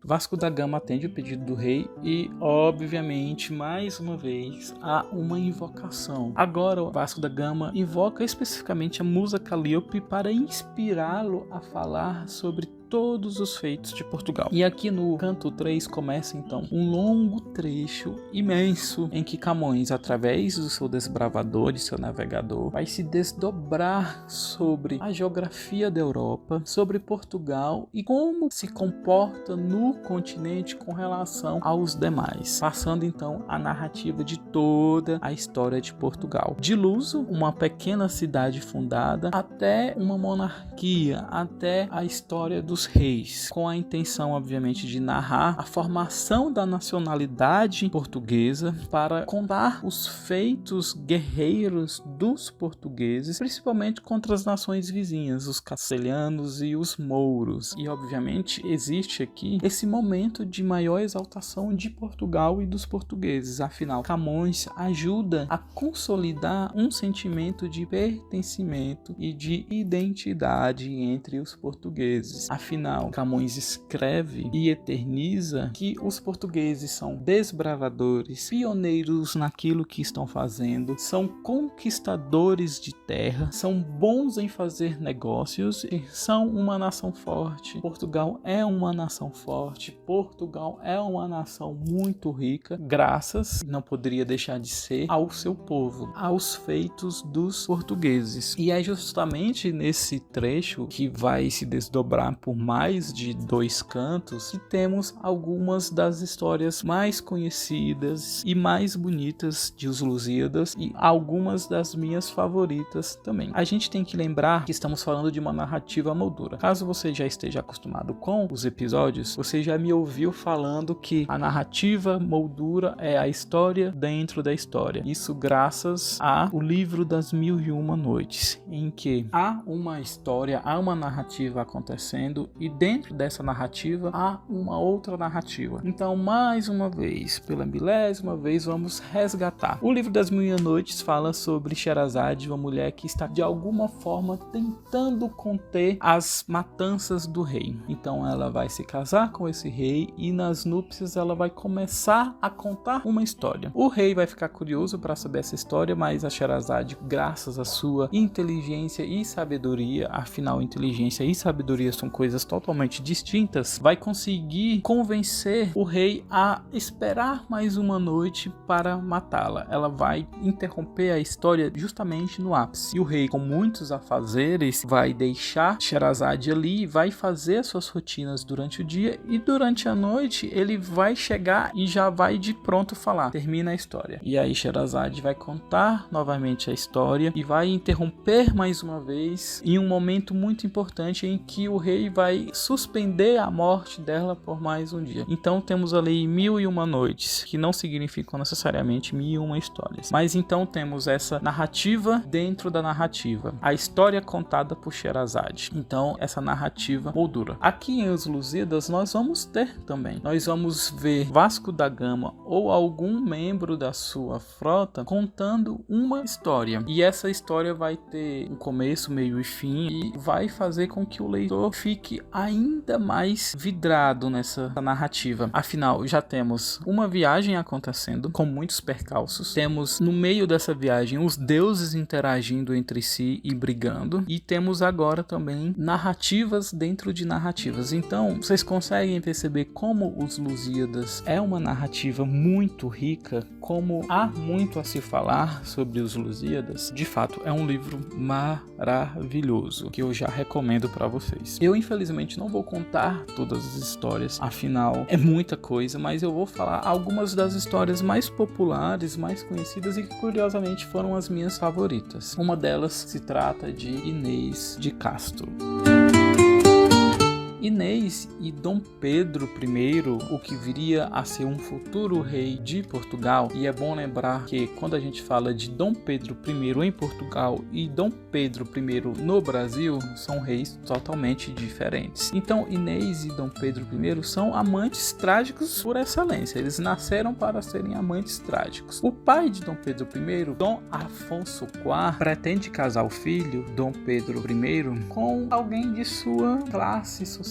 [SPEAKER 1] Vasco da Gama atende o pedido do rei e, obviamente, mais uma vez, há uma invocação. Agora, Vasco da Gama invoca especificamente a musa Calíope para inspirá-lo a falar sobre todos os feitos de Portugal. E aqui no canto 3 começa então um longo trecho imenso em que Camões, através do seu desbravador e seu navegador, vai se desdobrar sobre a geografia da Europa, sobre Portugal e como se comporta no continente com relação aos demais, passando então a narrativa de toda a história de Portugal. De Luso, uma pequena cidade fundada, até uma monarquia, até a história dos reis, com a intenção, obviamente, de narrar a formação da nacionalidade portuguesa para contar os feitos guerreiros dos portugueses, principalmente contra as nações vizinhas, os castelhanos e os mouros. E, obviamente, existe aqui esse momento de maior exaltação de Portugal e dos portugueses. Afinal, Camões ajuda a consolidar um sentimento de pertencimento e de identidade entre os portugueses. Afinal, Camões escreve e eterniza que os portugueses são desbravadores, pioneiros naquilo que estão fazendo, são conquistadores de terra, são bons em fazer negócios e são uma nação forte. Portugal é uma nação forte, Portugal é uma nação muito rica, graças, não poderia deixar de ser, ao seu povo, aos feitos dos portugueses. E é justamente nesse trecho que vai se desdobrar por mais de 2 cantos que temos algumas das histórias mais conhecidas e mais bonitas de Os Lusíadas e algumas das minhas favoritas também. A gente tem que lembrar que estamos falando de uma narrativa moldura. Caso você já esteja acostumado com os episódios, você já me ouviu falando que a narrativa moldura é a história dentro da história. Isso graças ao livro das 1001 Noites, em que há uma história, há uma narrativa acontecendo e dentro dessa narrativa há uma outra narrativa. Então, mais uma vez, pela milésima vez, vamos resgatar. O livro das Mil e Uma Noites fala sobre Sherazade, uma mulher que está de alguma forma tentando conter as matanças do rei. Então ela vai se casar com esse rei e nas núpcias ela vai começar a contar uma história. O rei vai ficar curioso para saber essa história, mas a Sherazade, graças à sua inteligência e sabedoria, afinal inteligência e sabedoria são coisas totalmente distintas, vai conseguir convencer o rei a esperar mais uma noite para matá-la. Ela vai interromper a história justamente no ápice. E o rei, com muitos afazeres, vai deixar Sherazade ali, vai fazer as suas rotinas durante o dia e durante a noite ele vai chegar e já vai de pronto falar. Termina a história. E aí Sherazade vai contar novamente a história e vai interromper mais uma vez em um momento muito importante em que o rei vai suspender a morte dela por mais um dia. Então temos ali 1001 noites, que não significam necessariamente 1001 histórias. Mas então temos essa narrativa dentro da narrativa. A história contada por Sherazade. Então essa narrativa moldura. Aqui em Os Lusíadas nós vamos ter também. Nós vamos ver Vasco da Gama ou algum membro da sua frota contando uma história. E essa história vai ter um começo, meio e fim e vai fazer com que o leitor fique ainda mais vidrado nessa narrativa. Afinal, já temos uma viagem acontecendo com muitos percalços. Temos no meio dessa viagem os deuses interagindo entre si e brigando. E temos agora também narrativas dentro de narrativas. Então, vocês conseguem perceber como Os Lusíadas é uma narrativa muito rica, como há muito a se falar sobre Os Lusíadas. De fato, é um livro maravilhoso, que eu já recomendo para vocês. Eu, infelizmente, não vou contar todas as histórias, afinal, é muita coisa, mas eu vou falar algumas das histórias mais populares, mais conhecidas e que, curiosamente, foram as minhas favoritas. Uma delas se trata de Inês de Castro. Inês e Dom Pedro I, o que viria a ser um futuro rei de Portugal, e é bom lembrar que quando a gente fala de Dom Pedro I em Portugal e Dom Pedro I no Brasil, são reis totalmente diferentes. Então Inês e Dom Pedro I são amantes trágicos por excelência, eles nasceram para serem amantes trágicos. O pai de Dom Pedro I, Dom Afonso IV, pretende casar o filho, Dom Pedro I, com alguém de sua classe social,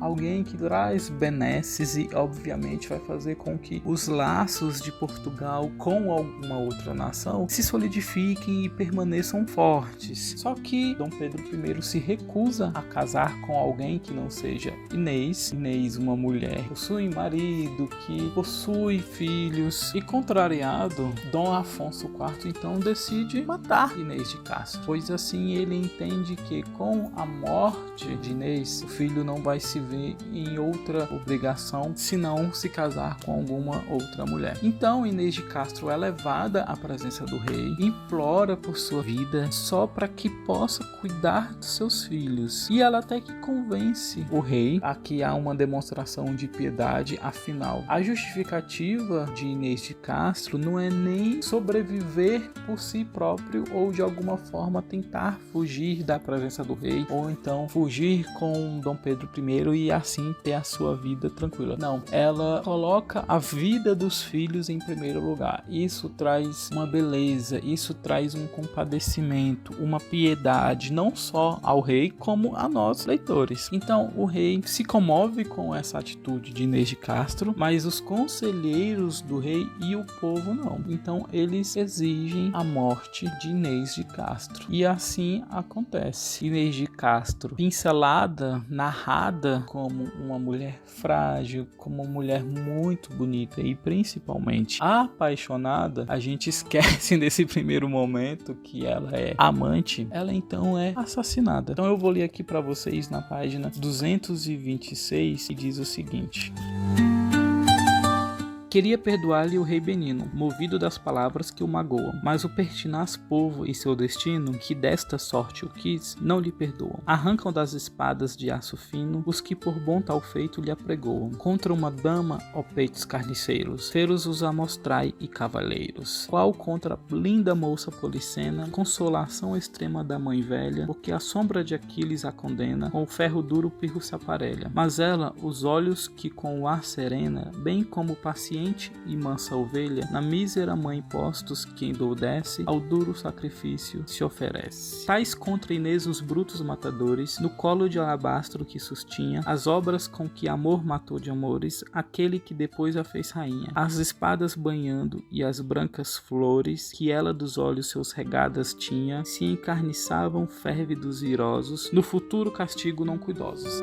[SPEAKER 1] alguém que traz benesses e obviamente vai fazer com que os laços de Portugal com alguma outra nação se solidifiquem e permaneçam fortes. Só que Dom Pedro I se recusa a casar com alguém que não seja Inês. Inês, uma mulher, possui marido, que possui filhos, e contrariado, Dom Afonso IV então decide matar Inês de Castro, pois assim ele entende que com a morte de Inês, o filho não vai se ver em outra obrigação senão se casar com alguma outra mulher. Então Inês de Castro é levada à presença do rei, implora por sua vida só para que possa cuidar dos seus filhos, e ela até que convence o rei. Aqui há uma demonstração de piedade, afinal a justificativa de Inês de Castro não é nem sobreviver por si próprio ou de alguma forma tentar fugir da presença do rei, ou então fugir com Dom Pedro I e assim ter a sua vida tranquila. Não, ela coloca a vida dos filhos em primeiro lugar. Isso traz uma beleza, isso traz um compadecimento, uma piedade, não só ao rei, como a nós, leitores. Então, o rei se comove com essa atitude de Inês de Castro, mas os conselheiros do rei e o povo não. Então, eles exigem a morte de Inês de Castro. E assim acontece. Inês de Castro, pincelada, narrada como uma mulher frágil, como uma mulher muito bonita e principalmente apaixonada, a gente esquece nesse primeiro momento que ela é amante, ela então é assassinada. Então eu vou ler aqui para vocês na página 226 e diz o seguinte: Queria perdoar-lhe o rei Benino, movido das palavras que o magoam, mas o pertinaz povo e seu destino, que desta sorte o quis, não lhe perdoam. Arrancam das espadas de aço fino os que por bom tal feito lhe apregoam. Contra uma dama, ó peitos carniceiros, feros os amostrai e cavaleiros. Qual contra a linda moça policena, consolação extrema da mãe velha, porque a sombra de Aquiles a condena, com o ferro duro pirro se aparelha. Mas ela, os olhos que com o ar serena, bem como paciente e mansa ovelha, na mísera mãe postos que endoudece, ao duro sacrifício se oferece. Tais contra Inês os brutos matadores, no colo de alabastro que sustinha, as obras com que amor matou de amores, aquele que depois a fez rainha. As espadas banhando e as brancas flores, que ela dos olhos seus regadas tinha, se encarniçavam férvidos e irosos, no futuro castigo não cuidosos.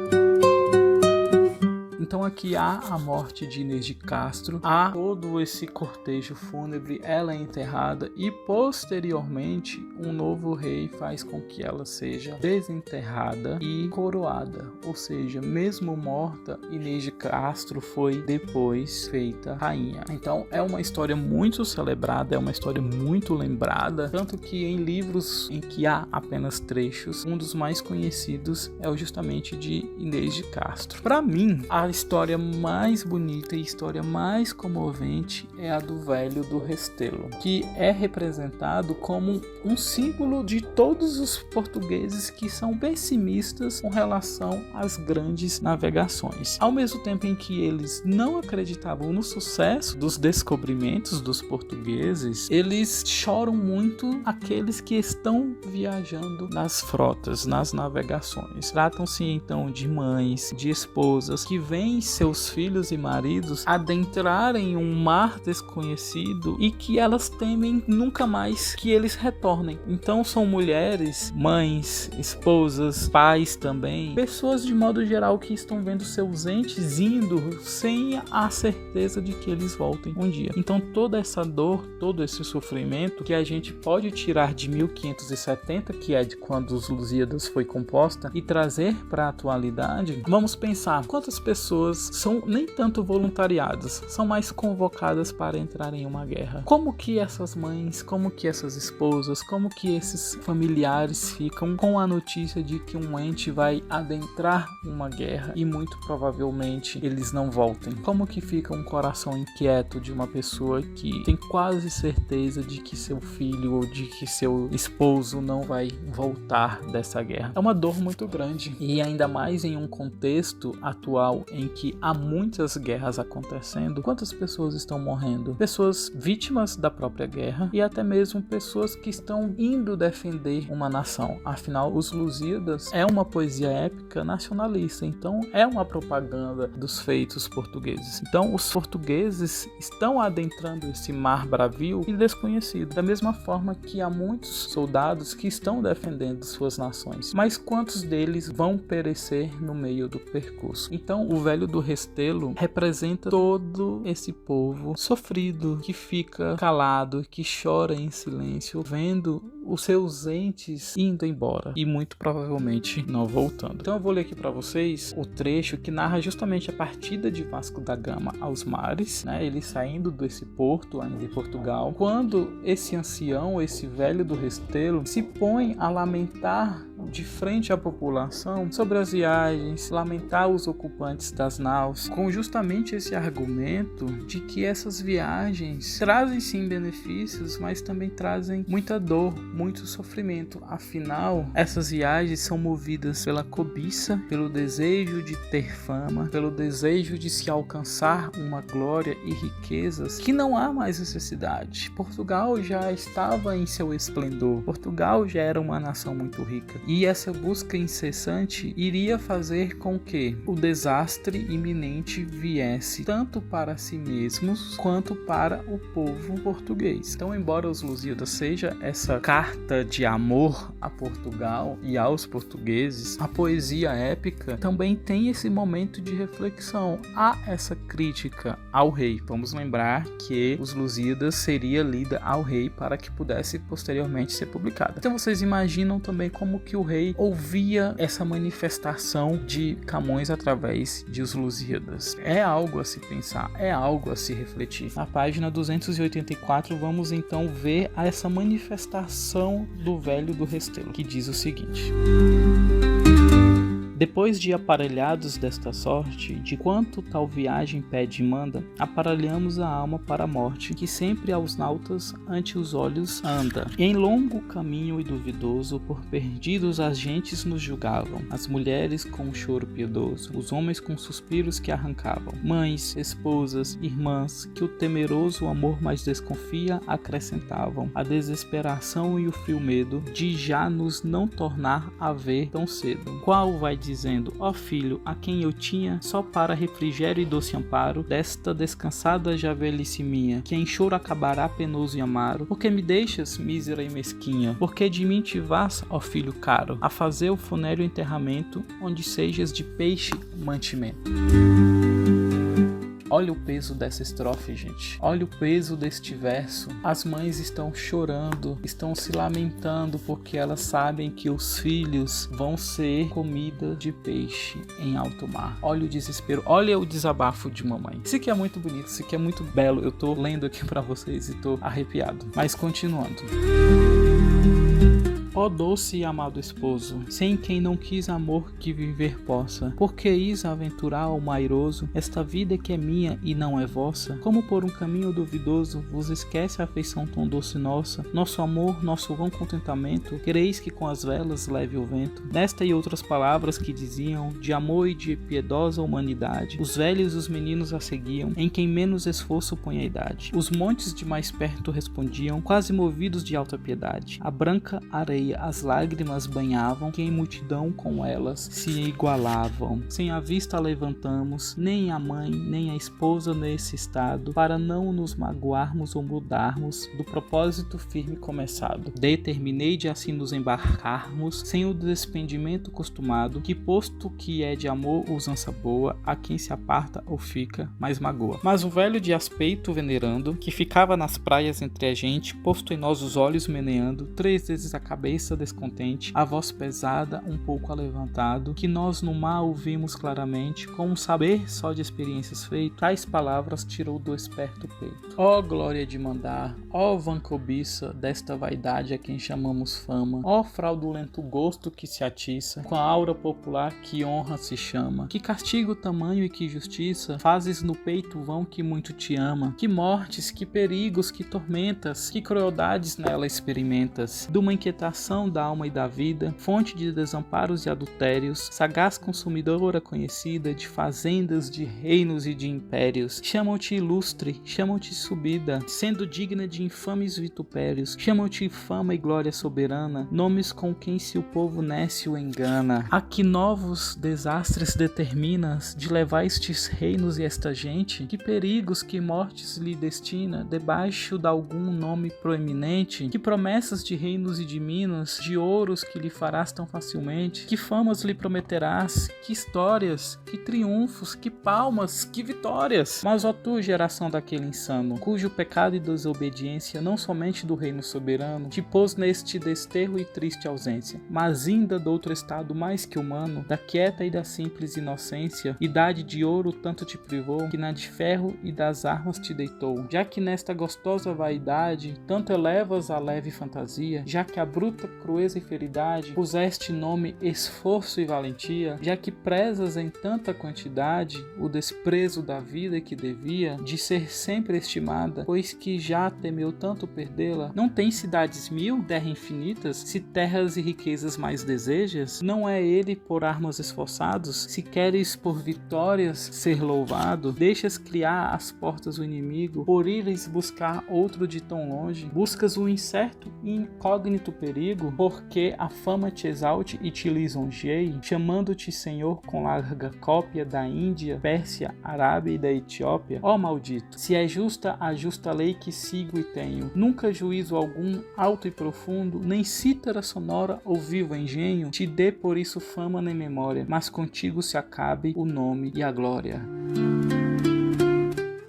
[SPEAKER 1] Então aqui há a morte de Inês de Castro, há todo esse cortejo fúnebre, ela é enterrada e posteriormente um novo rei faz com que ela seja desenterrada e coroada, ou seja, mesmo morta, Inês de Castro foi depois feita rainha. Então é uma história muito celebrada, é uma história muito lembrada, tanto que em livros em que há apenas trechos, um dos mais conhecidos é justamente de Inês de Castro. Para mim, a história mais bonita e a história mais comovente é a do Velho do Restelo, que é representado como um símbolo de todos os portugueses que são pessimistas com relação às grandes navegações. Ao mesmo tempo em que eles não acreditavam no sucesso dos descobrimentos dos portugueses, eles choram muito aqueles que estão viajando nas frotas, nas navegações. Tratam-se então de mães, de esposas que veem seus filhos e maridos adentrarem em um mar desconhecido e que elas temem nunca mais que eles retornem. Então são mulheres, mães, esposas, pais também, pessoas de modo geral que estão vendo seus entes indo sem a certeza de que eles voltem um dia. Então toda essa dor, todo esse sofrimento que a gente pode tirar de 1570, que é de quando os Lusíadas foi composta, e trazer para a atualidade, vamos pensar quantas pessoas são nem tanto voluntariadas, são mais convocadas para entrar em uma guerra. Como que essas mães, como que essas esposas, como que esses familiares ficam com a notícia de que um ente vai adentrar uma guerra e muito provavelmente eles não voltem? Como que fica um coração inquieto de uma pessoa que tem quase certeza de que seu filho ou de que seu esposo não vai voltar dessa guerra? É uma dor muito grande, e ainda mais em um contexto atual em que há muitas guerras acontecendo. Quantas pessoas estão morrendo? Pessoas vítimas da própria guerra e até mesmo pessoas que estão indo defender uma nação. Afinal, os Lusíadas é uma poesia épica nacionalista, então é uma propaganda dos feitos portugueses. Então os portugueses estão adentrando esse mar bravio e desconhecido, da mesma forma que há muitos soldados que estão defendendo suas nações, mas quantos deles vão perecer no meio do percurso? Então o Velho do Restelo representa todo esse povo sofrido, que fica calado, que chora em silêncio, vendo os seus entes indo embora e muito provavelmente não voltando. Então eu vou ler aqui para vocês o trecho que narra justamente a partida de Vasco da Gama aos mares, né? Ele saindo desse porto ainda em Portugal, quando esse ancião, esse Velho do Restelo, se põe a lamentar de frente à população sobre as viagens, lamentar os ocupantes das naus, com justamente esse argumento de que essas viagens trazem sim benefícios, mas também trazem muita dor, muito sofrimento. Afinal, essas viagens são movidas pela cobiça, pelo desejo de ter fama, pelo desejo de se alcançar uma glória e riquezas que não há mais necessidade. Portugal já estava em seu esplendor, Portugal já era uma nação muito rica, e essa busca incessante iria fazer com que o desastre iminente viesse tanto para si mesmos quanto para o povo português. Então, embora os Lusíadas seja essa carta de amor a Portugal e aos portugueses, a poesia épica também tem esse momento de reflexão. Há essa crítica ao rei. Vamos lembrar que os Lusíadas seria lida ao rei para que pudesse posteriormente ser publicada. Então vocês imaginam também como que o rei rei ouvia essa manifestação de Camões através de Os Lusíadas. É algo a se pensar, é algo a se refletir. Na página 284 vamos então ver essa manifestação do Velho do Restelo, que diz o seguinte: depois de aparelhados desta sorte, de quanto tal viagem pede e manda, aparelhamos a alma para a morte, que sempre aos nautas ante os olhos anda. E em longo caminho e duvidoso, por perdidos as gentes nos julgavam, as mulheres com um choro piedoso, os homens com suspiros que arrancavam, mães, esposas, irmãs, que o temeroso amor mais desconfia acrescentavam, a desesperação e o frio medo de já nos não tornar a ver tão cedo. Qual vai dizendo: ó filho, a quem eu tinha só para refrigério e doce amparo desta descansada já velhice minha, que em choro acabará penoso e amaro, porque me deixas, mísera e mesquinha, porque de mim te vás, ó filho caro, a fazer o funéreo enterramento, onde sejas de peixe mantimento. Olha o peso dessa estrofe, gente. Olha o peso deste verso. As mães estão chorando, estão se lamentando porque elas sabem que os filhos vão ser comida de peixe em alto mar. Olha o desespero, olha o desabafo de mamãe. Isso aqui é muito bonito, isso aqui é muito belo. Eu tô lendo aqui pra vocês e tô arrepiado. Mas continuando. Ó doce e amado esposo, sem quem não quis amor que viver possa, por que is aventurar ao mairoso esta vida que é minha e não é vossa? Como por um caminho duvidoso vos esquece a afeição tão doce nossa, nosso amor, nosso vão contentamento, quereis que com as velas leve o vento? Nesta e outras palavras que diziam de amor e de piedosa humanidade, os velhos e os meninos a seguiam, em quem menos esforço põe a idade. Os montes de mais perto respondiam, quase movidos de alta piedade. A branca areia as lágrimas banhavam, que em multidão com elas se igualavam. Sem a vista levantamos, nem a mãe, nem a esposa nesse estado, para não nos magoarmos ou mudarmos do propósito firme começado. Determinei de assim nos embarcarmos, sem o despendimento costumado, que posto que é de amor usança boa, a quem se aparta ou fica, mais magoa. Mas o velho de aspeito venerando, que ficava nas praias entre a gente, posto em nós os olhos meneando, 3 vezes a cabeça descontente, a voz pesada, um pouco alevantado, que nós no mar ouvimos claramente, com um saber só de experiências feito, tais palavras tirou do esperto peito. Ó glória de mandar, ó vã cobiça desta vaidade a quem chamamos fama, ó fraudulento gosto que se atiça, com a aura popular que honra se chama, que castigo tamanho e que justiça, fazes no peito vão que muito te ama, que mortes, que perigos, que tormentas, que crueldades nela experimentas, de uma inquietação da alma e da vida, fonte de desamparos e adultérios, sagaz consumidora conhecida de fazendas, de reinos e de impérios, chamam-te ilustre, chamam-te subida, sendo digna de infames vitupérios, chamam-te fama e glória soberana, nomes com quem se o povo nece o engana. A que novos desastres determinas de levar estes reinos e esta gente? Que perigos, que mortes lhe destina, debaixo de algum nome proeminente? Que promessas de reinos e de minas, de ouros que lhe farás tão facilmente? Que famas lhe prometerás? Que histórias, que triunfos, que palmas, que vitórias! Mas ó tu, geração daquele insano, cujo pecado e desobediência não somente do reino soberano te pôs neste desterro e triste ausência, mas ainda do outro estado mais que humano, da quieta e da simples inocência, idade de ouro tanto te privou, que na de ferro e das armas te deitou, já que nesta gostosa vaidade tanto elevas a leve fantasia, já que a bruta crueza e feridade puseste nome esforço e valentia, já que prezas em tanta quantidade o desprezo da vida que devia de ser sempre estimada, pois que já temeu tanto perdê-la, não tens cidades 1000, terra infinitas, se terras e riquezas mais desejas? Não é ele por armas esforçados? Se queres por vitórias ser louvado, deixas criar às portas o inimigo, por ires buscar outro de tão longe, buscas o incerto e incógnito perigo, porque a fama te exalte e te lisonjeie, chamando-te Senhor com larga cópia da Índia, Pérsia, Arábia e da Etiópia. Ó maldito, se é justa a justa lei que sigo e tenho, nunca juízo algum alto e profundo, nem cítara sonora ou vivo engenho, te dê por isso fama nem memória, mas contigo se acabe o nome e a glória.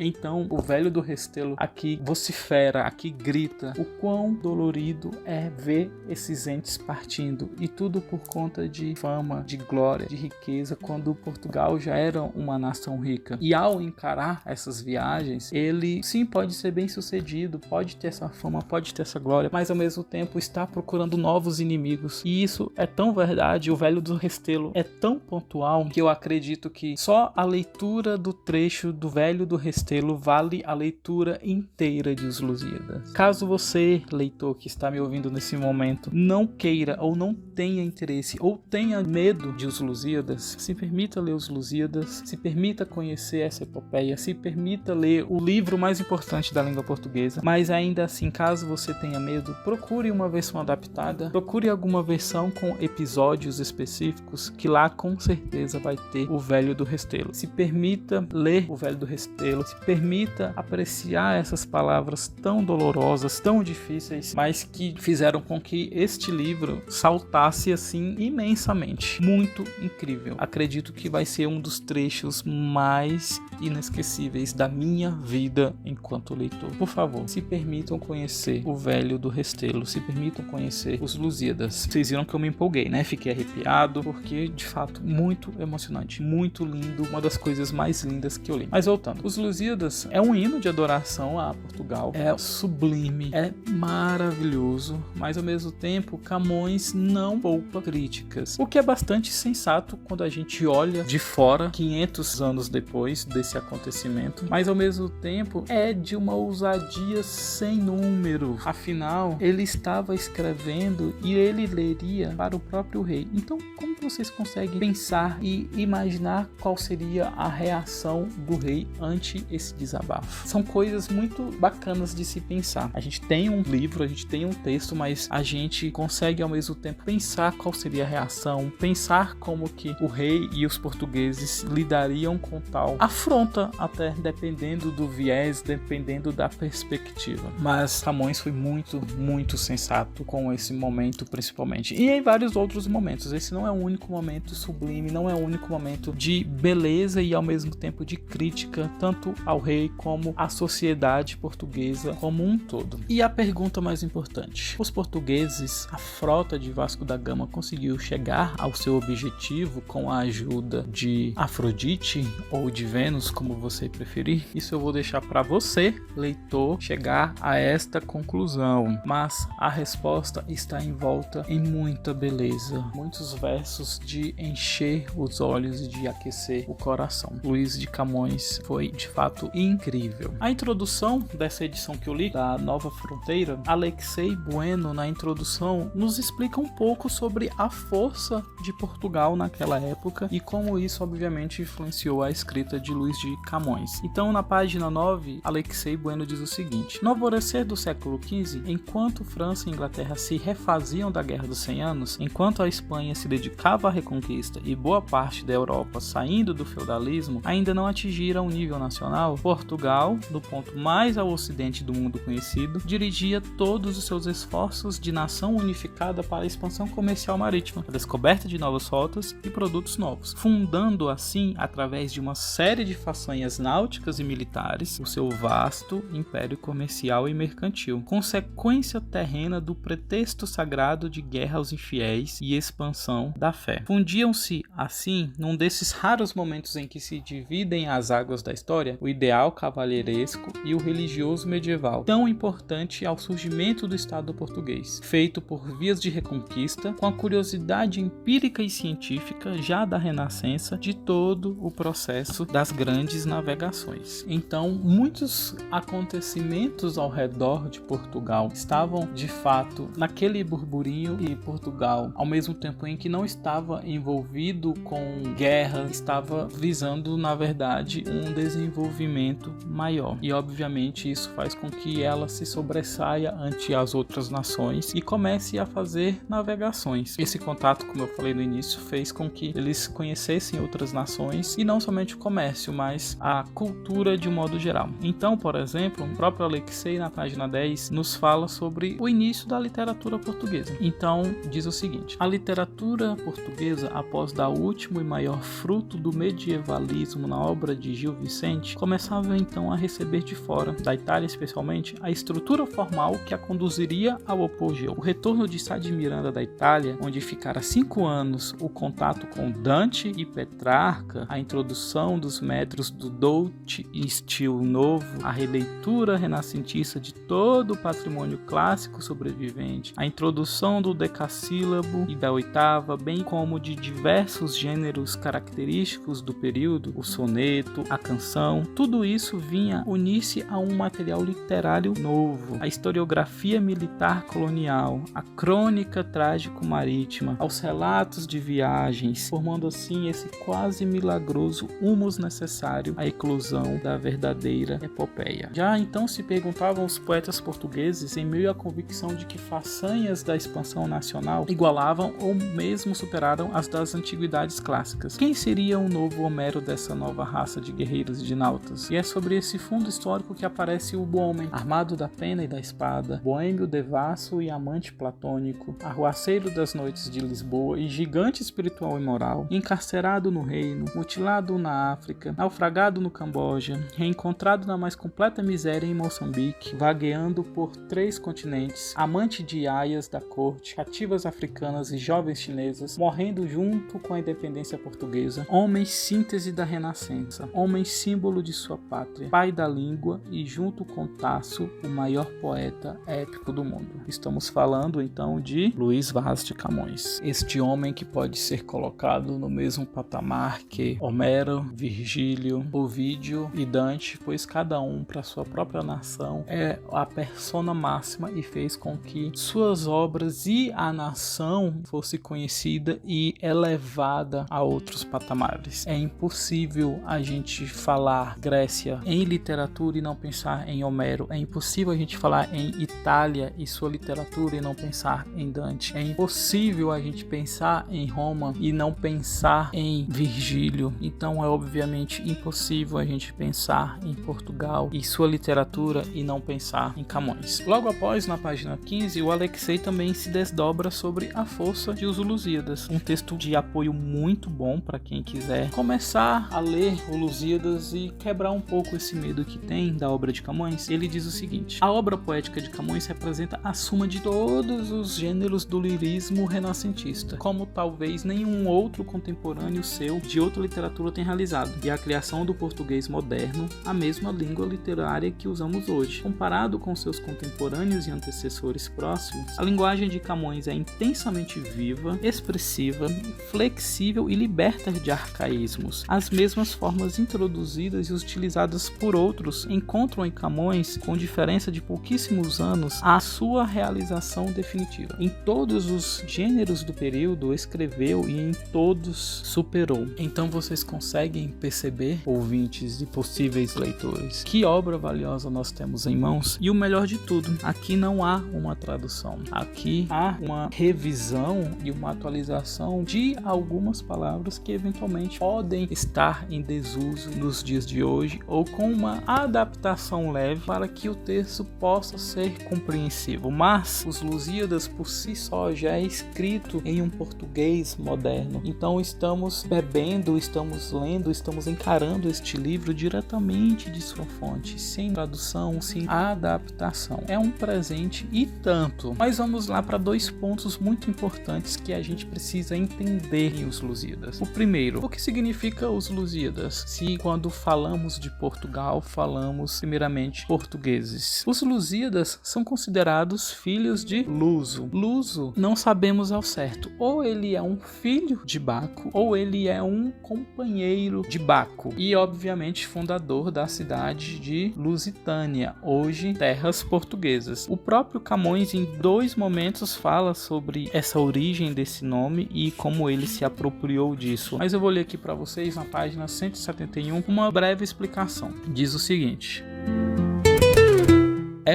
[SPEAKER 1] Então o Velho do Restelo aqui vocifera, aqui grita o quão dolorido é ver esses entes partindo, e tudo por conta de fama, de glória, de riqueza, quando Portugal já era uma nação rica. E ao encarar essas viagens, ele sim pode ser bem sucedido, pode ter essa fama, pode ter essa glória, mas ao mesmo tempo está procurando novos inimigos. E isso é tão verdade, o Velho do Restelo é tão pontual, que eu acredito que só a leitura do trecho do Velho do Restelo vale a leitura inteira de Os Lusíadas. Caso você, leitor que está me ouvindo nesse momento, não queira ou não tenha interesse ou tenha medo de Os Lusíadas, se permita ler Os Lusíadas, se permita conhecer essa epopeia, se permita ler o livro mais importante da língua portuguesa. Mas ainda assim, caso você tenha medo, procure uma versão adaptada, procure alguma versão com episódios específicos, que lá com certeza vai ter o Velho do Restelo. Se permita ler o Velho do Restelo, se permita apreciar essas palavras tão dolorosas, tão difíceis, mas que fizeram com que este livro saltasse assim imensamente. Muito incrível. Acredito que vai ser um dos trechos mais inesquecíveis da minha vida enquanto leitor. Por favor, se permitam conhecer o Velho do Restelo, se permitam conhecer Os Lusíadas. Vocês viram que eu me empolguei, né? Fiquei arrepiado, porque de fato muito emocionante, muito lindo, uma das coisas mais lindas que eu li. Mas voltando, Os Lusíadas é um hino de adoração a Portugal, é sublime, é maravilhoso, mas ao mesmo tempo Camões não poupa críticas, o que é bastante sensato quando a gente olha de fora 500 anos depois desse acontecimento, mas ao mesmo tempo é de uma ousadia sem número. Afinal, ele estava escrevendo e ele leria para o próprio rei. Então, como vocês conseguem pensar e imaginar qual seria a reação do rei ante esse desabafo? São coisas muito bacanas de se pensar. A gente tem um livro, a gente tem um texto, mas a gente consegue ao mesmo tempo pensar qual seria a reação, pensar como que o rei e os portugueses lidariam com tal afronta, até dependendo do viés, dependendo da perspectiva. Mas Camões foi muito sensato com esse momento principalmente, e em vários outros momentos. Esse não é o único momento sublime, não é o único momento de beleza e ao mesmo tempo de crítica, tanto ao rei como à sociedade portuguesa como um todo. E a pergunta mais importante: os portugueses, a frota de Vasco da Gama, conseguiu chegar ao seu objetivo com a ajuda de Afrodite ou de Vênus, como você preferir? Isso eu vou deixar para você, leitor, chegar a esta conclusão. Mas a resposta está envolta em muita beleza, muitos versos de encher os olhos e de aquecer o coração. Luís de Camões foi de fato incrível. A introdução dessa edição que eu li, da Nova Fronteira, Alexei Bueno, na introdução, nos explica um pouco sobre a força de Portugal naquela época e como isso obviamente influenciou a escrita de Luís de Camões. Então, na página 9, Alexei Bueno diz o seguinte: no alvorecer do século XV, enquanto França e Inglaterra se refaziam da Guerra dos 100 Anos, enquanto a Espanha se dedicava à reconquista e boa parte da Europa saindo do feudalismo ainda não atingiram o nível nacional, Portugal, do ponto mais ao ocidente do mundo conhecido, dirigia todos os seus esforços de nação unificada para a expansão comercial marítima, a descoberta de novas rotas e produtos novos, fundando assim, através de uma série de façanhas náuticas e militares, o seu vasto império comercial e mercantil, consequência terrena do pretexto sagrado de guerra aos infiéis e expansão da fé. Fundiam-se, assim, num desses raros momentos em que se dividem as águas da história, o ideal cavalheiresco e o religioso medieval, tão importante ao surgimento do Estado português, feito por vias de reconquista, com a curiosidade empírica e científica já da Renascença de todo o processo das grandes navegações. Então, muitos acontecimentos ao redor de Portugal estavam, de fato, naquele burburinho, e Portugal, ao mesmo tempo em que não estava envolvido com guerra, estava visando, na verdade, um desenvolvimento maior. E, obviamente, isso faz com que ela se sobressaia ante as outras nações e comece a fazer navegações. Esse contato, como eu falei no início, fez com que eles conhecessem outras nações, e não somente o comércio, mas mais a cultura de um modo geral. Então, por exemplo, o próprio Alexei, na página 10, nos fala sobre o início da literatura portuguesa. Então, diz o seguinte: a literatura portuguesa, após dar o último e maior fruto do medievalismo na obra de Gil Vicente, começava então a receber de fora, da Itália especialmente, a estrutura formal que a conduziria ao apogeu. O retorno de Sá de Miranda da Itália, onde ficara 5 anos o contato com Dante e Petrarca, a introdução dos métodos do Dolce e estilo novo, a releitura renascentista de todo o patrimônio clássico sobrevivente, a introdução do decassílabo e da oitava, bem como de diversos gêneros característicos do período, o soneto, a canção, tudo isso vinha unir-se a um material literário novo, a historiografia militar colonial, a crônica trágico-marítima, aos relatos de viagens, formando assim esse quase milagroso humus necessário à eclosão da verdadeira epopeia. Já então se perguntavam os poetas portugueses, em meio à convicção de que façanhas da expansão nacional igualavam ou mesmo superaram as das antiguidades clássicas. Quem seria o novo Homero dessa nova raça de guerreiros e de nautas? E é sobre esse fundo histórico que aparece o homem, armado da pena e da espada, boêmio devasso e amante platônico, arruaceiro das noites de Lisboa e gigante espiritual e moral, encarcerado no reino, mutilado na África, naufragado no Camboja, reencontrado na mais completa miséria em Moçambique, vagueando por 3 continentes, amante de aias da corte, cativas africanas e jovens chinesas, morrendo junto com a independência portuguesa, homem síntese da renascença, homem símbolo de sua pátria, pai da língua e junto com Tasso, o maior poeta épico do mundo. Estamos falando então de Luís Vaz de Camões, este homem que pode ser colocado no mesmo patamar que Homero, Virgílio, Ovídio e Dante, pois cada um para sua própria nação é a persona máxima e fez com que suas obras e a nação fosse conhecida e elevada a outros patamares. É impossível a gente falar Grécia em literatura e não pensar em Homero. É impossível a gente falar em Itália e sua literatura e não pensar em Dante. É impossível a gente pensar em Roma e não pensar em Virgílio. Então é obviamente impossível a gente pensar em Portugal e sua literatura e não pensar em Camões. Logo após, na página 15, o Alexei também se desdobra sobre a força de Os Lusíadas, um texto de apoio muito bom para quem quiser começar a ler o Lusíadas e quebrar um pouco esse medo que tem da obra de Camões. Ele diz o seguinte: a obra poética de Camões representa a suma de todos os gêneros do lirismo renascentista, como talvez nenhum outro contemporâneo seu de outra literatura tenha realizado, e a criação do português moderno, a mesma língua literária que usamos hoje. Comparado com seus contemporâneos e antecessores próximos, a linguagem de Camões é intensamente viva, expressiva, flexível e liberta de arcaísmos. As mesmas formas introduzidas e utilizadas por outros encontram em Camões, com diferença de pouquíssimos anos, a sua realização definitiva. Em todos os gêneros do período escreveu e em todos superou. Então vocês conseguem perceber, ouvintes e possíveis leitores, que obra valiosa nós temos em mãos. E o melhor de tudo, aqui não há uma tradução, aqui há uma revisão e uma atualização de algumas palavras que eventualmente podem estar em desuso nos dias de hoje, ou com uma adaptação leve para que o texto possa ser compreensível. Mas Os Lusíadas por si só já é escrito em um português moderno. Então estamos bebendo, estamos lendo, estamos encarando este livro diretamente de sua fonte, sem tradução, sem adaptação. É um presente e tanto. Mas vamos lá para 2 pontos muito importantes que a gente precisa entender em Os Lusíadas. O primeiro, o que significa Os Lusíadas? Se quando falamos de Portugal, falamos primeiramente portugueses. Os Lusíadas são considerados filhos de Luso. Luso não sabemos ao certo. Ou ele é um filho de Baco, ou ele é um companheiro de Baco. E obviamente fundador da cidade de Lusitânia, hoje terras portuguesas. O próprio Camões em 2 momentos fala sobre essa origem desse nome e como ele se apropriou disso. Mas eu vou ler aqui para vocês na página 171 uma breve explicação. Diz o seguinte: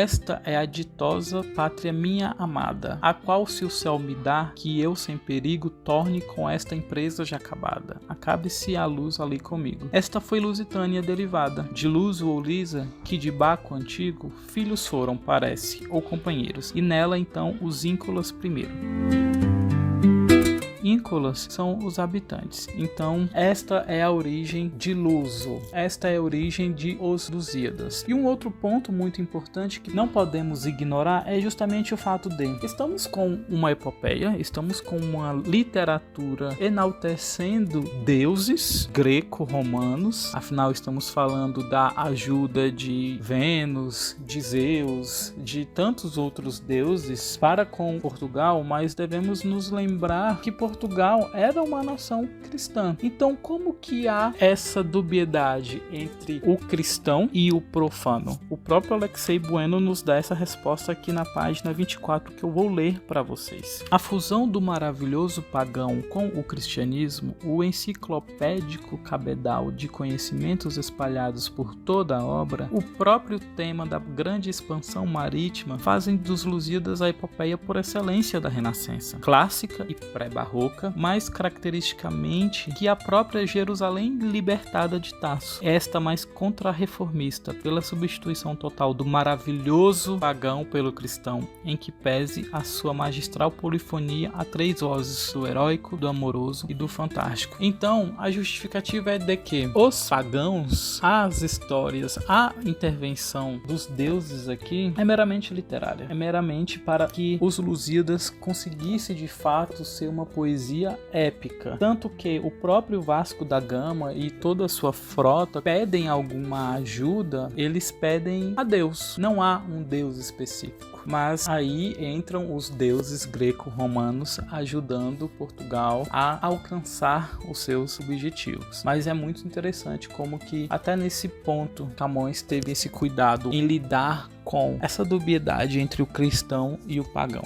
[SPEAKER 1] esta é a ditosa pátria minha amada, a qual se o céu me dá, que eu sem perigo torne com esta empresa já acabada. Acabe-se a luz ali comigo. Esta foi Lusitânia derivada, de Luso ou Lisa, que de Baco antigo, filhos foram, parece, ou companheiros, e nela então os íncolas primeiro. Íncolas são os habitantes. Então, esta é a origem de Luso. Esta é a origem de Os Lusíadas. E um outro ponto muito importante que não podemos ignorar é justamente o fato de estamos com uma epopeia, estamos com uma literatura enaltecendo deuses greco-romanos. Afinal, estamos falando da ajuda de Vênus, de Zeus, de tantos outros deuses para com Portugal, mas devemos nos lembrar que Portugal era uma nação cristã. Então, como que há essa dubiedade entre o cristão e o profano? O próprio Alexei Bueno nos dá essa resposta aqui na página 24, que eu vou ler para vocês. A fusão do maravilhoso pagão com o cristianismo, o enciclopédico cabedal de conhecimentos espalhados por toda a obra, o próprio tema da grande expansão marítima fazem dos Lusíadas a epopeia por excelência da Renascença, clássica e pré-barroca, mais caracteristicamente que a própria Jerusalém libertada de Tasso. Esta mais contra-reformista, pela substituição total do maravilhoso pagão pelo cristão, em que pese a sua magistral polifonia a três vozes, do heróico, do amoroso e do fantástico. Então, a justificativa é de que os pagãos, as histórias, a intervenção dos deuses aqui é meramente literária, é meramente para que os Lusíadas conseguissem de fato ser uma poesia épica, tanto que o próprio Vasco da Gama e toda a sua frota pedem alguma ajuda, eles pedem a Deus, não há um Deus específico, mas aí entram os deuses greco-romanos ajudando Portugal a alcançar os seus objetivos. Mas é muito interessante como que até nesse ponto Camões teve esse cuidado em lidar com essa dubiedade entre o cristão e o pagão.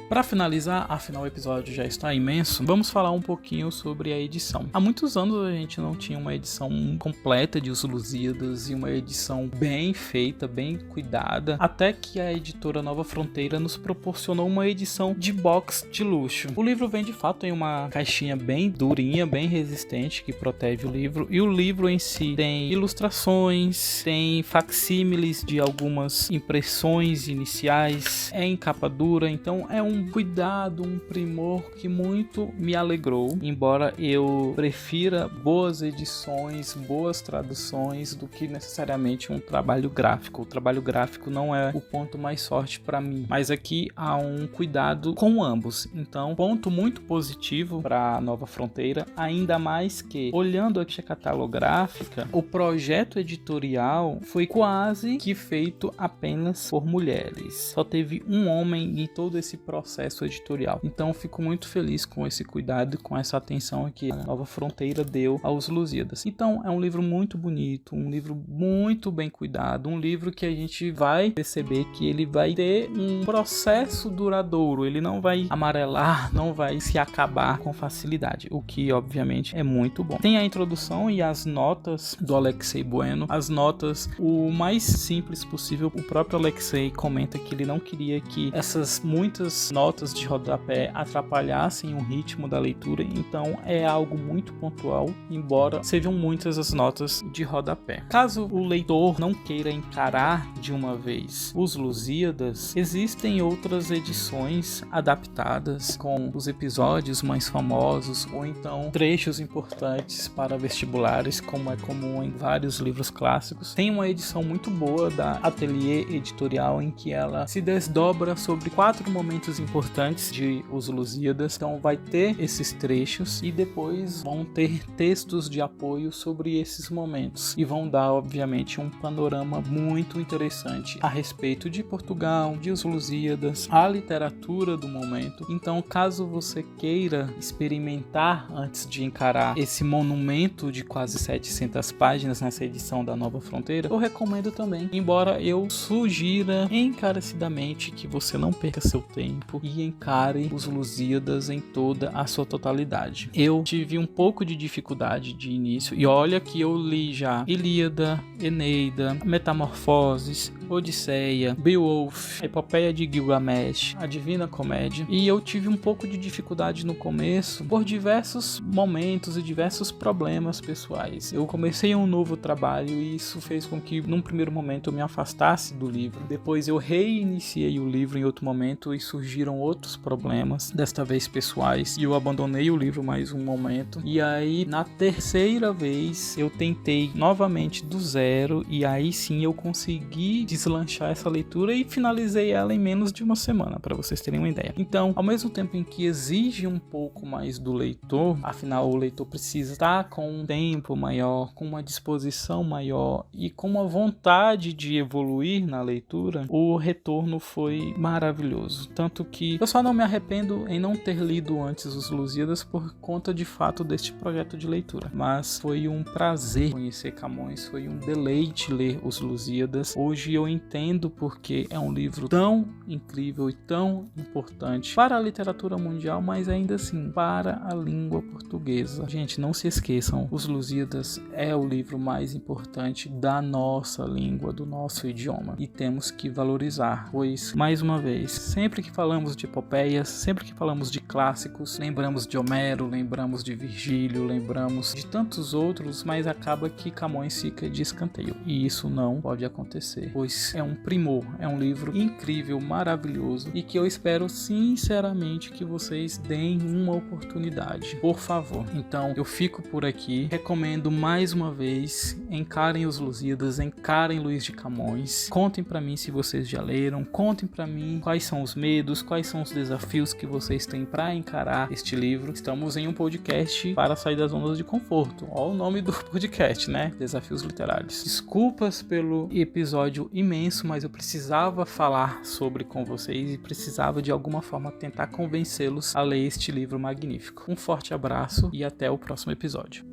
[SPEAKER 1] Para finalizar, afinal o episódio já está imenso, vamos falar um pouquinho sobre a edição. Há muitos anos a gente não tinha uma edição completa de Os Lusíadas e uma edição bem feita, bem cuidada, até que a editora Nova Fronteira nos proporcionou uma edição de box de luxo. O livro vem de fato em uma caixinha bem durinha, bem resistente, que protege o livro, e o livro em si tem ilustrações, tem facsímiles de algumas impressões iniciais, é em capa dura, então é um cuidado, um primor que muito me alegrou, embora eu prefira boas edições, boas traduções do que necessariamente um trabalho gráfico. O trabalho gráfico não é o ponto mais forte para mim, mas aqui há um cuidado com ambos. Então, ponto muito positivo para a Nova Fronteira, ainda mais que, olhando aqui a catalográfica, o projeto editorial foi quase que feito apenas por mulheres. Só teve um homem em todo esse processo editorial. Então fico muito feliz com esse cuidado e com essa atenção que a Nova Fronteira deu aos Lusíadas. Então é um livro muito bonito, um livro muito bem cuidado, um livro que a gente vai perceber que ele vai ter um processo duradouro, ele não vai amarelar, não vai se acabar com facilidade, o que obviamente é muito bom. Tem a introdução e as notas do Alexei Bueno, as notas o mais simples possível. O próprio Alexei comenta que ele não queria que essas muitas notas de rodapé atrapalhassem o ritmo da leitura, então é algo muito pontual, embora sejam muitas as notas de rodapé. Caso o leitor não queira encarar de uma vez Os Lusíadas, existem outras edições adaptadas com os episódios mais famosos ou então trechos importantes para vestibulares, como é comum em vários livros clássicos. Tem uma edição muito boa da Atelier Editorial em que ela se desdobra sobre 4 momentos importantes de Os Lusíadas, então vai ter esses trechos e depois vão ter textos de apoio sobre esses momentos e vão dar obviamente um panorama muito interessante a respeito de Portugal, de Os Lusíadas, a literatura do momento. Então, caso você queira experimentar antes de encarar esse monumento de quase 700 páginas nessa edição da Nova Fronteira, eu recomendo também, embora eu sugira encarecidamente que você não perca seu tempo, tempo e encare os Lusíadas em toda a sua totalidade. Eu tive um pouco de dificuldade de início, e olha que eu li já Ilíada, Eneida, Metamorfoses, Odisseia, Beowulf, a Epopeia de Gilgamesh, a Divina Comédia, e eu tive um pouco de dificuldade no começo por diversos momentos e diversos problemas pessoais. Eu comecei um novo trabalho e isso fez com que num primeiro momento eu me afastasse do livro. Depois eu reiniciei o livro em outro momento e surgiram outros problemas, desta vez pessoais, e eu abandonei o livro mais um momento. E aí na terceira vez eu tentei novamente do zero, e aí sim eu consegui deslanchar essa leitura e finalizei ela em menos de uma semana, para vocês terem uma ideia. Então, ao mesmo tempo em que exige um pouco mais do leitor, afinal o leitor precisa estar com um tempo maior, com uma disposição maior e com uma vontade de evoluir na leitura, o retorno foi maravilhoso. Tanto que eu só não me arrependo em não ter lido antes os Lusíadas por conta de fato deste projeto de leitura. Mas foi um prazer conhecer Camões, foi um deleite ler os Lusíadas. Hoje eu entendo porque é um livro tão incrível e tão importante para a literatura mundial, mas ainda assim para a língua portuguesa. Gente, não se esqueçam, os Lusíadas é o livro mais importante da nossa língua, do nosso idioma, e temos que valorizar, pois, mais uma vez, sempre que falamos de epopeias, sempre que falamos de clássicos, lembramos de Homero, lembramos de Virgílio, lembramos de tantos outros, mas acaba que Camões fica de escanteio, e isso não pode acontecer, pois é um primor, é um livro incrível, maravilhoso, e que eu espero sinceramente que vocês deem uma oportunidade, por favor. Então eu fico por aqui, recomendo mais uma vez, encarem os Lusíadas, encarem Luís de Camões, contem pra mim se vocês já leram, contem pra mim quais são os medos, quais são os desafios que vocês têm pra encarar este livro. Estamos em um podcast para sair das zonas de conforto, olha o nome do podcast, né? Desafios Literários. Desculpas pelo episódio imenso, mas eu precisava falar sobre com vocês e precisava de alguma forma tentar convencê-los a ler este livro magnífico. Um forte abraço e até o próximo episódio.